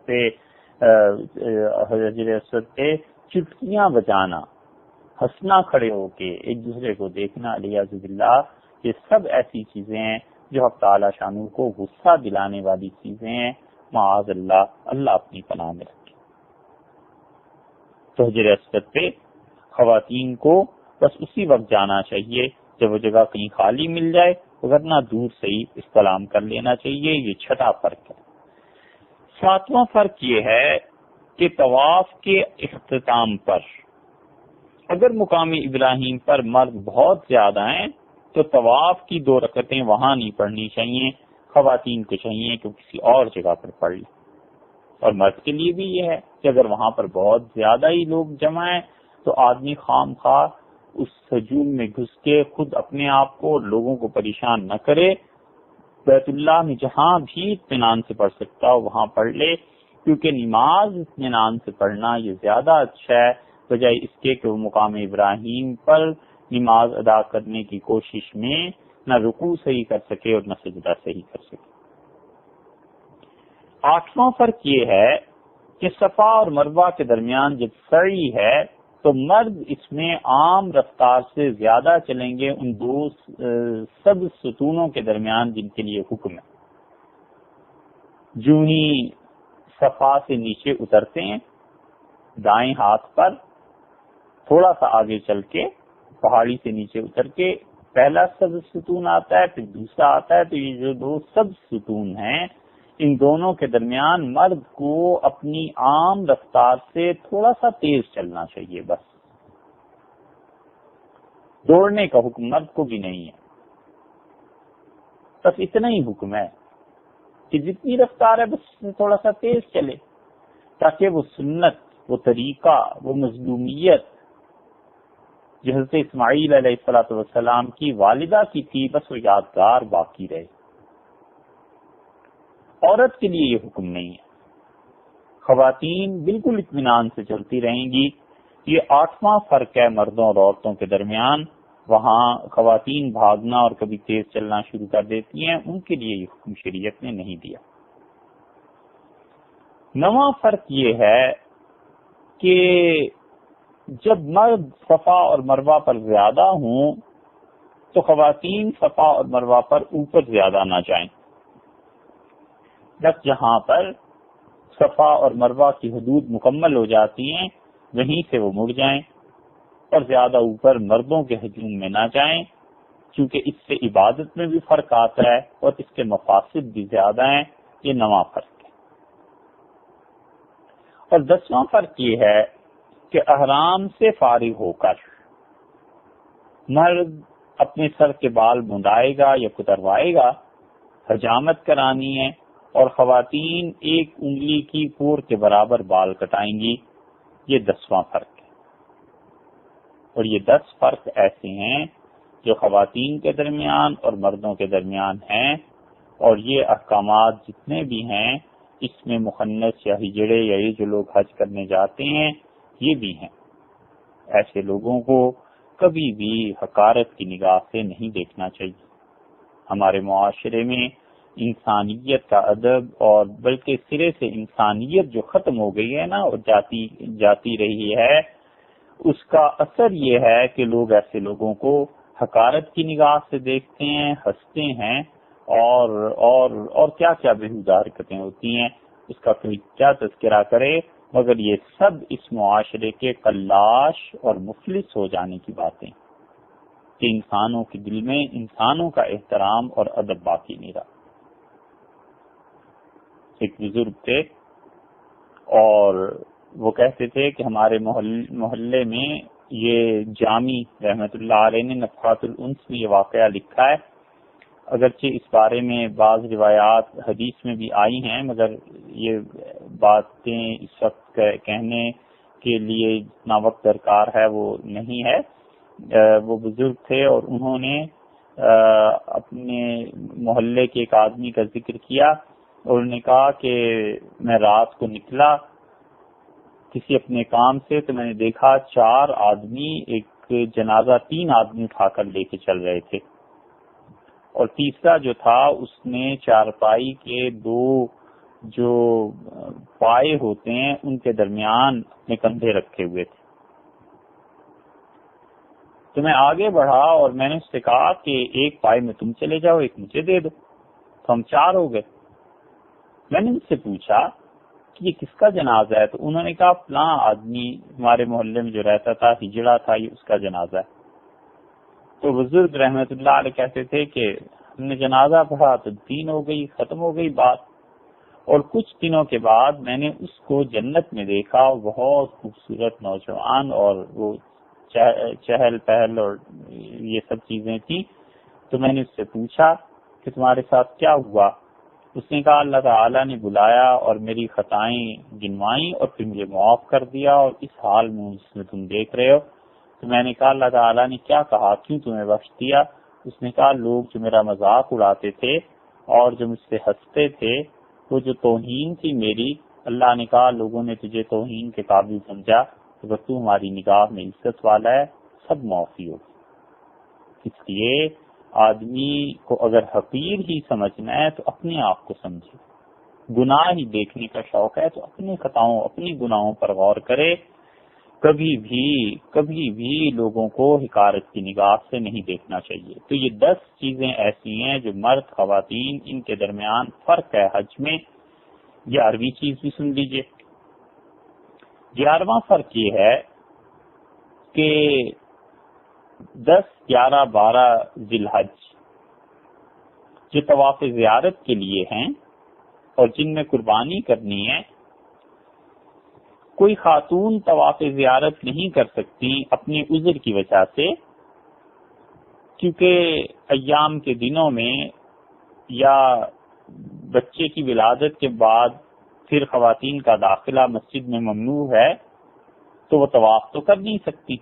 پہ چٹکیاں بجانا، ہنسنا کھڑے ہو کے، ایک دوسرے کو دیکھنا، الیاذ باللہ، یہ سب ایسی چیزیں ہیں جو حق تعالی شانہ کو غصہ دلانے والی چیزیں ہیں۔ معاذ اللہ، اللہ اپنی پناہ میں رکھے۔ تو حجر اسود پہ خواتین کو بس اسی وقت جانا چاہیے جب وہ جگہ کہیں خالی مل جائے، ورنہ دور سے ہی استلام کر لینا چاہیے۔ یہ چھٹا فرق ہے۔ ساتواں فرق یہ ہے کہ طواف کے اختتام پر اگر مقام ابراہیم پر مرد بہت زیادہ ہیں تو طواف کی 2 رکعتیں وہاں نہیں پڑھنی چاہیے، خواتین کو چاہیے کہ کسی اور جگہ پر پڑھ لیں۔ اور مرد کے لیے بھی یہ ہے کہ اگر وہاں پر بہت زیادہ ہی لوگ جمع ہیں تو آدمی خام خواہ اس ہجوم میں گھس کے خود اپنے آپ کو لوگوں کو پریشان نہ کرے، بیت اللہ میں جہاں بھی اطمینان سے پڑھ سکتا ہو وہاں پڑھ لے، کیونکہ نماز اطمینان سے پڑھنا یہ زیادہ اچھا ہے بجائے اس کے کہ وہ مقام ابراہیم پر نماز ادا کرنے کی کوشش میں نہ رکوع صحیح کر سکے اور نہ سجدہ صحیح کر سکے۔ 8واں فرق یہ ہے کہ صفا اور مروہ کے درمیان جب سعی ہے تو مرد اس میں عام رفتار سے زیادہ چلیں گے ان 2 سب ستونوں کے درمیان جن کے لیے حکم ہے۔ جو ہی صفا سے نیچے اترتے ہیں دائیں ہاتھ پر تھوڑا سا آگے چل کے پہاڑی سے نیچے اتر کے پہلا سب ستون آتا ہے، پھر دوسرا آتا ہے، تو یہ جو 2 سب ستون ہیں ان دونوں کے درمیان مرد کو اپنی عام رفتار سے تھوڑا سا تیز چلنا چاہیے، بس دوڑنے کا حکم مرد کو بھی نہیں ہے، بس اتنا ہی حکم ہے کہ جتنی رفتار ہے بس تھوڑا سا تیز چلے، تاکہ وہ سنت، وہ طریقہ، وہ مظلومیت جو حضرت اسماعیل علیہ السلام کی والدہ کی تھی بس وہ یادگار باقی رہے۔ عورت کے لیے یہ حکم نہیں ہے، خواتین بالکل اطمینان سے چلتی رہیں گی۔ یہ 8واں فرق ہے مردوں اور عورتوں کے درمیان۔ وہاں خواتین بھاگنا اور کبھی تیز چلنا شروع کر دیتی ہیں، ان کے لیے یہ حکم شریعت نے نہیں دیا۔ 9واں فرق یہ ہے کہ جب مرد صفا اور مروہ پر زیادہ ہوں تو خواتین صفا اور مروہ پر اوپر زیادہ نہ جائیں، بس جہاں پر صفا اور مروہ کی حدود مکمل ہو جاتی ہیں وہیں سے وہ مڑ جائیں، اور زیادہ اوپر مردوں کے ہجوم میں نہ جائیں، کیونکہ اس سے عبادت میں بھی فرق آتا ہے اور اس کے مفاسد بھی زیادہ ہیں۔ یہ نواں فرق ہے۔ اور 10واں فرق یہ ہے کہ احرام سے فارغ ہو کر مرد اپنے سر کے بال منڈائے گا یا کتروائے گا، حجامت کرانی ہے، اور خواتین ایک انگلی کی پور کے برابر بال کٹائیں گی۔ یہ 10واں فرق ہے۔ اور یہ 10 فرق ایسے ہیں جو خواتین کے درمیان اور مردوں کے درمیان ہیں، اور یہ احکامات جتنے بھی ہیں اس میں مخنث یا ہجڑے یا یہ جو لوگ حج کرنے جاتے ہیں یہ بھی ہیں۔ ایسے لوگوں کو کبھی بھی حقارت کی نگاہ سے نہیں دیکھنا چاہیے۔ ہمارے معاشرے میں انسانیت کا ادب، اور بلکہ سرے سے انسانیت جو ختم ہو گئی ہے نا اور جاتی رہی ہے، اس کا اثر یہ ہے کہ لوگ ایسے لوگوں کو حقارت کی نگاہ سے دیکھتے ہیں، ہنستے ہیں، اور کیا کیا بےہودہ حرکتیں ہوتی ہیں، اس کا کوئی کیا تذکرہ کرے، مگر یہ سب اس معاشرے کے قلاش اور مفلس ہو جانے کی باتیں کہ انسانوں کے دل میں انسانوں کا احترام اور ادب باقی نہیں رہا۔ ایک بزرگ تھے اور وہ کہتے تھے کہ ہمارے محلے میں یہ جامی رحمت اللہ علیہ نے نفحات الانس میں یہ واقعہ لکھا ہے، اگرچہ اس بارے میں بعض روایات حدیث میں بھی آئی ہیں، مگر یہ باتیں اس وقت کہنے کے لیے جتنا وقت درکار ہے وہ نہیں ہے۔ وہ بزرگ تھے اور انہوں نے اپنے محلے کے ایک آدمی کا ذکر کیا، اور انہوں نے کہا کہ میں رات کو نکلا کسی اپنے کام سے تو میں نے دیکھا 4 آدمی ایک جنازہ 3 آدمی اٹھا کر لے کے چل رہے تھے، اور تیسرا جو تھا اس نے چارپائی کے 2 جو پائے ہوتے ہیں ان کے درمیان اپنے کندھے رکھے ہوئے تھے۔ تو میں آگے بڑھا اور میں نے اس سے کہا کہ ایک پائے میں تم چلے جاؤ، ایک مجھے دے دو، تو ہم 4 ہو گئے۔ میں نے ان سے پوچھا کہ یہ کس کا جنازہ ہے، تو انہوں نے کہا فلاں آدمی ہمارے محلے میں جو رہتا تھا، ہجڑا تھا، یہ اس کا جنازہ ہے۔ تو بزرگ رحمت اللہ علیہ کہتے تھے کہ ہم نے جنازہ پڑھا تو دین ہو گئی، ختم ہو گئی بات، اور کچھ دنوں کے بعد میں نے اس کو جنت میں دیکھا، بہت خوبصورت نوجوان، اور وہ چہل پہل اور یہ سب چیزیں تھیں۔ تو میں نے اس سے پوچھا کہ تمہارے ساتھ کیا ہوا؟ اس نے کہا اللہ تعالیٰ نے بلایا اور میری خطائیں گنوائیں اور پھر مجھے معاف کر دیا، اور اس حال میں جس میں تم دیکھ رہے ہو۔ تو میں نے کہا اللہ تعالیٰ نے کیا کہا، کیوں تمہیں بخش دیا؟ اس نے کہا لوگ جو میرا مذاق اڑاتے تھے اور جو مجھ سے ہنستے تھے، وہ جو توہین تھی میری، اللہ نے کہا لوگوں نے تجھے توہین کے قابل سمجھا، اگر تو ہماری نگاہ میں عزت والا ہے سب معافی ہو۔ اس لیے آدمی کو اگر حقیر ہی سمجھنا ہے تو اپنے آپ کو سمجھے، گناہ ہی دیکھنے کا شوق ہے تو اپنی خطاؤں اپنی گناہوں پر غور کرے، کبھی بھی لوگوں کو حقارت کی نگاہ سے نہیں دیکھنا چاہیے۔ تو یہ 10 چیزیں ایسی ہیں جو مرد خواتین ان کے درمیان فرق ہے حج میں۔ 11ویں چیز بھی سن لیجئے۔ 11واں فرق یہ ہے کہ 10، 11، 12 ذی الحج جو طواف زیارت کے لیے ہیں اور جن میں قربانی کرنی ہے، کوئی خاتون طواف زیارت نہیں کر سکتی اپنی عذر کی وجہ سے، کیونکہ ایام کے دنوں میں یا بچے کی ولادت کے بعد پھر خواتین کا داخلہ مسجد میں ممنوع ہے، تو وہ طواف تو کر نہیں سکتی۔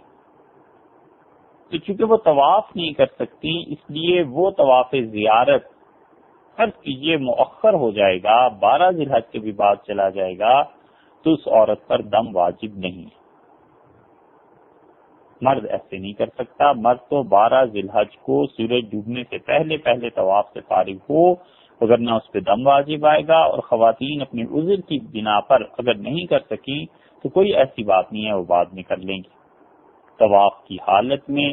تو چونکہ وہ طواف نہیں کر سکتی، اس لیے وہ طواف زیارت فرض کیجئے مؤخر ہو جائے گا، 12 ذی الحج کے بھی بعد چلا جائے گا، تو اس عورت پر دم واجب نہیں ہے۔ مرد ایسے نہیں کر سکتا، مرد تو 12 ذی الحج کو سورج ڈوبنے سے پہلے طواف سے فارغ ہو، اگر نہ اس پہ دم واجب آئے گا، اور خواتین اپنے عذر کی بنا پر اگر نہیں کر سکیں تو کوئی ایسی بات نہیں ہے، وہ بعد میں کر لیں گی۔ طواف کی حالت میں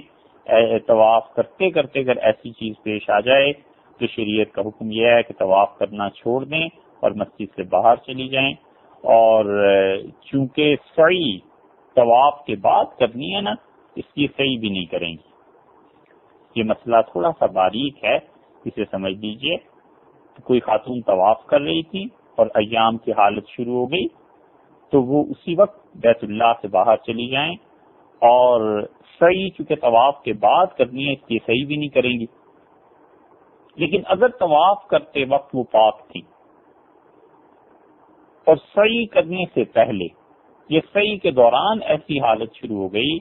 طواف کرتے کرتے اگر ایسی چیز پیش آ جائے تو شریعت کا حکم یہ ہے کہ طواف کرنا چھوڑ دیں اور مسجد سے باہر چلی جائیں، اور چونکہ سعی طواف کے بعد کرنی ہے نا، اس لیے سعی بھی نہیں کریں گی۔ یہ مسئلہ تھوڑا سا باریک ہے، اسے سمجھ لیجئے۔ کوئی خاتون طواف کر رہی تھی اور ایام کی حالت شروع ہو گئی تو وہ اسی وقت بیت اللہ سے باہر چلی جائیں، اور سعی چونکہ طواف کے بعد کرنی ہے اس لیے سعی بھی نہیں کریں گی۔ لیکن اگر طواف کرتے وقت وہ پاک تھی اور سعی کرنے سے پہلے یہ سعی کے دوران ایسی حالت شروع ہو گئی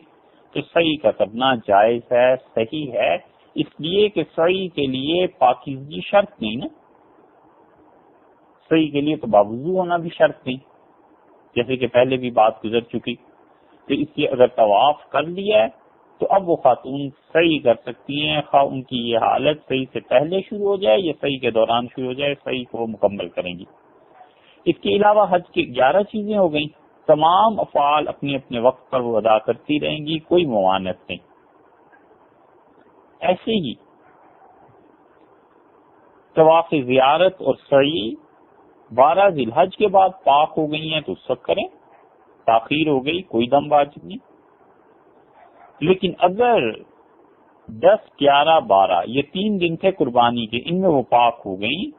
تو سعی کا کرنا جائز ہے، صحیح ہے، اس لیے کہ سعی کے لیے پاکیزگی شرط نہیں نا، سعی کے لیے تو باوضو ہونا بھی شرط نہیں، جیسے کہ پہلے بھی بات گزر چکی۔ تو اس لیے اگر طواف کر لیا ہے تو اب وہ خاتون سعی کر سکتی ہیں، خواہ ان کی یہ حالت سعی سے پہلے شروع ہو جائے یا سعی کے دوران شروع ہو جائے، سعی کو مکمل کریں گی۔ اس کے علاوہ حج کی 11 چیزیں ہو گئیں، تمام افعال اپنے اپنے وقت پر وہ ادا کرتی رہیں گی، کوئی ممانعت نہیں۔ ایسے ہی طواف زیارت اور سعی 12 ذی الحج کے بعد پاک ہو گئی ہیں تو اس وقت کریں، تاخیر ہو گئی کوئی دم واجب نہیں۔ لیکن اگر 10، 11، 12 یہ 3 دن تھے قربانی کے، ان میں وہ پاک ہو گئیں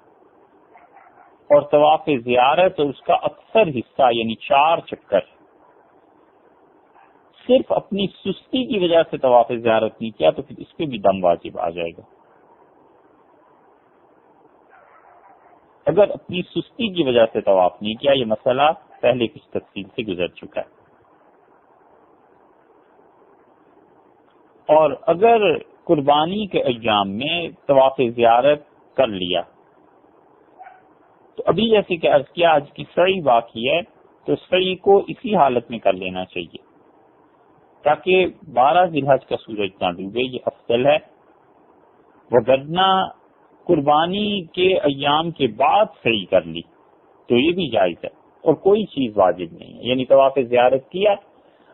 اور طواف زیارت اور اس کا اکثر حصہ یعنی 4 چکر صرف اپنی سستی کی وجہ سے طواف زیارت نہیں کیا تو پھر اس پہ بھی دم واجب آ جائے گا۔ اگر اپنی سستی کی وجہ سے طواف نہیں کیا، یہ مسئلہ پہلے کچھ تفصیل سے گزر چکا ہے، اور اگر قربانی کے ایام میں طواف زیارت کر لیا تو ابھی جیسے کہ عرض کیا آج کی سعی باقی ہے تو سعی کو اسی حالت میں کر لینا چاہیے تاکہ 12 ذی الحج کا سورج نہ ڈوبے، یہ افضل ہے، وگرنہ قربانی کے ایام کے بعد سعی کر لی تو یہ بھی جائز ہے اور کوئی چیز واجب نہیں ہے۔ یعنی طواف زیارت کیا،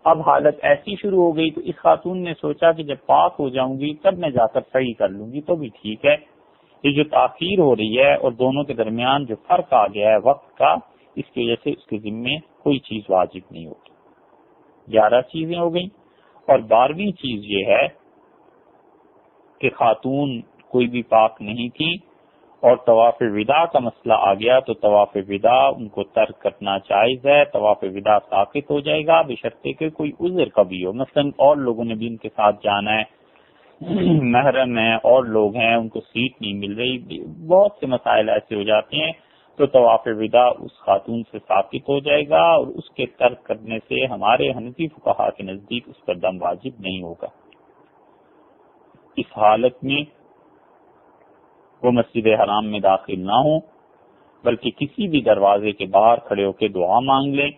اب حالت ایسی شروع ہو گئی تو اس خاتون نے سوچا کہ جب پاک ہو جاؤں گی تب میں جا کر سعی کر لوں گی تو بھی ٹھیک ہے۔ یہ جو تاخیر ہو رہی ہے اور دونوں کے درمیان جو فرق آ گیا ہے وقت کا، اس کی وجہ سے اس کے ذمے کوئی چیز واجب نہیں ہوگی۔ 11 چیزیں ہو گئیں، اور 12ویں چیز یہ ہے کہ خاتون کوئی بھی پاک نہیں تھی اور طواف وداع کا مسئلہ آ گیا تو طواف وداع ان کو ترک کرنا جائز ہے، طواف وداع ساقط ہو جائے گا بشرطے کہ کوئی عذر کبھی ہو، مثلا اور لوگوں نے بھی ان کے ساتھ جانا ہے، محرم ہیں اور لوگ ہیں ان کو سیٹ نہیں مل رہی، بہت سے مسائل ایسے ہو جاتے ہیں تو طواف وداع اس خاتون سے ساقط ہو جائے گا اور اس کے ترک کرنے سے ہمارے حنفی فقہا کے نزدیک اس پر دم واجب نہیں ہوگا۔ اس حالت میں وہ مسجد حرام میں داخل نہ ہوں بلکہ کسی بھی دروازے کے باہر کھڑے ہو کے دعا مانگ لیں،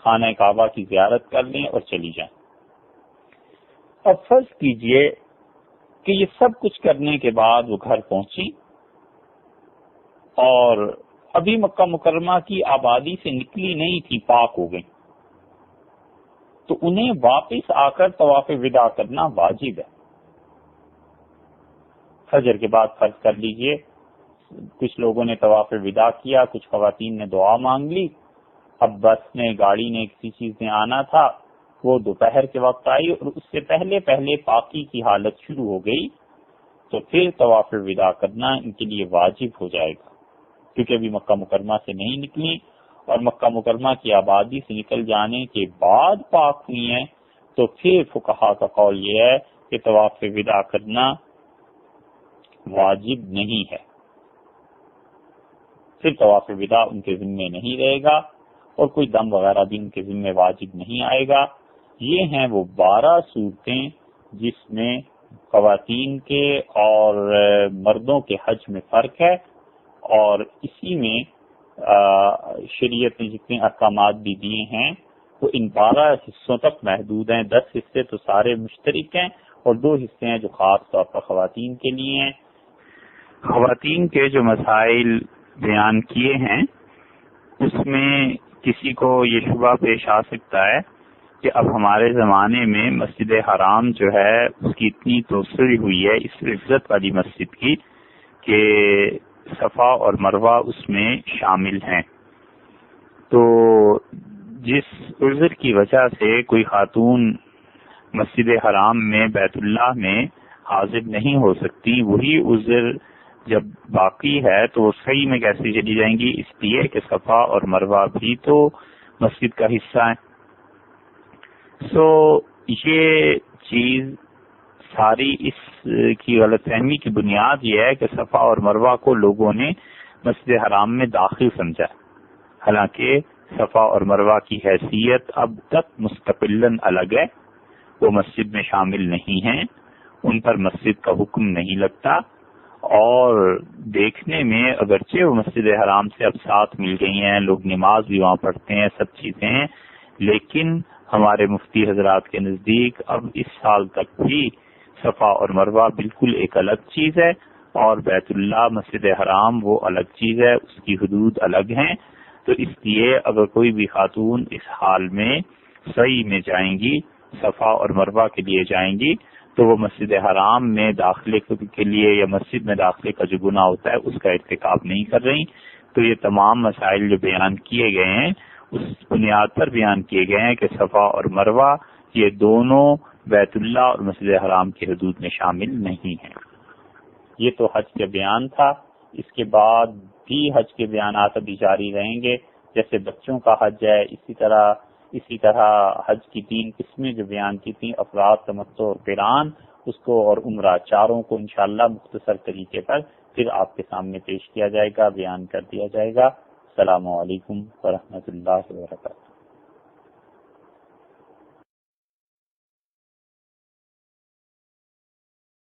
خانہ کعبہ کی زیارت کر لیں اور چلی جائیں۔ اب فرض کیجئے کہ یہ سب کچھ کرنے کے بعد وہ گھر پہنچی اور ابھی مکہ مکرمہ کی آبادی سے نکلی نہیں تھی، پاک ہو گئی، تو انہیں واپس آ کر طواف وداع کرنا واجب ہے۔ فجر کے بعد فرض کر لیجئے کچھ لوگوں نے طواف وداع کیا، کچھ خواتین نے دعا مانگ لی، اب بس نے گاڑی نے کسی چیز نے آنا تھا، وہ دوپہر کے وقت آئی اور اس سے پہلے پہلے پاکی کی حالت شروع ہو گئی تو پھر طواف وداع کرنا ان کے لیے واجب ہو جائے گا، کیونکہ ابھی مکہ مکرمہ سے نہیں نکلی اور مکہ مکرمہ کی آبادی سے نکل جانے کے بعد پاک ہوئی ہیں، تو پھر فقہا کا قول یہ ہے کہ طواف وداع کرنا واجب نہیں ہے، پھر طواف وداع ان کے ذمے نہیں رہے گا اور کوئی دم وغیرہ بھی ان کے ذمے واجب نہیں آئے گا۔ یہ ہیں وہ 12 صورتیں جس میں خواتین کے اور مردوں کے حج میں فرق ہے، اور اسی میں شریعت نے جتنے احکامات بھی دیے ہیں وہ ان 12 حصوں تک محدود ہیں۔ 10 حصے تو سارے مشترک ہیں اور 2 حصے ہیں جو خاص طور پر خواتین کے لیے ہیں۔ خواتین کے جو مسائل بیان کیے ہیں اس میں کسی کو یہ شبہ پیش آ سکتا ہے کہ اب ہمارے زمانے میں مسجد حرام جو ہے اس کی اتنی توسیع ہوئی ہے اس عزت والی مسجد کی کہ صفا اور مروہ اس میں شامل ہیں، تو جس عذر کی وجہ سے کوئی خاتون مسجد حرام میں بیت اللہ میں حاضر نہیں ہو سکتی، وہی عذر جب باقی ہے تو وہ صحیح میں کیسے چلی جائیں گی؟ اس لیے کہ صفا اور مروہ بھی تو مسجد کا حصہ ہے۔ یہ چیز ساری اس کی غلط فہمی کی بنیاد یہ ہے کہ صفا اور مروہ کو لوگوں نے مسجد حرام میں داخل سمجھا، حالانکہ صفا اور مروہ کی حیثیت اب تک مستقلاً الگ ہے، وہ مسجد میں شامل نہیں ہیں، ان پر مسجد کا حکم نہیں لگتا، اور دیکھنے میں اگرچہ وہ مسجد حرام سے اب ساتھ مل گئی ہیں، لوگ نماز بھی وہاں پڑھتے ہیں، سب چیزیں ہیں، لیکن ہمارے مفتی حضرات کے نزدیک اب اس سال تک بھی صفا اور مروہ بالکل ایک الگ چیز ہے، اور بیت اللہ مسجد حرام وہ الگ چیز ہے، اس کی حدود الگ ہیں۔ تو اس لیے اگر کوئی بھی خاتون اس حال میں سعی میں جائیں گی، صفا اور مروہ کے لیے جائیں گی، تو وہ مسجد حرام میں داخلے کے لیے یا مسجد میں داخلے کا جو گناہ ہوتا ہے اس کا ارتکاب نہیں کر رہی۔ تو یہ تمام مسائل جو بیان کیے گئے ہیں اس بنیاد پر بیان کیے گئے ہیں کہ صفا اور مروہ یہ دونوں بیت اللہ اور مسجد حرام کی حدود میں شامل نہیں ہیں۔ یہ تو حج کے بیان تھا، اس کے بعد بھی حج کے بیانات ابھی جاری رہیں گے، جیسے بچوں کا حج ہے، اسی طرح حج کی 3 قسمیں جو بیان کی تھیں، افراد، تمتع اور قران، اس کو اور عمرہ، چاروں کو انشاءاللہ مختصر طریقے پر پھر آپ کے سامنے پیش کیا جائے گا، بیان کر دیا جائے گا۔ السلام علیکم ورحمۃ اللہ وبرکاتہ۔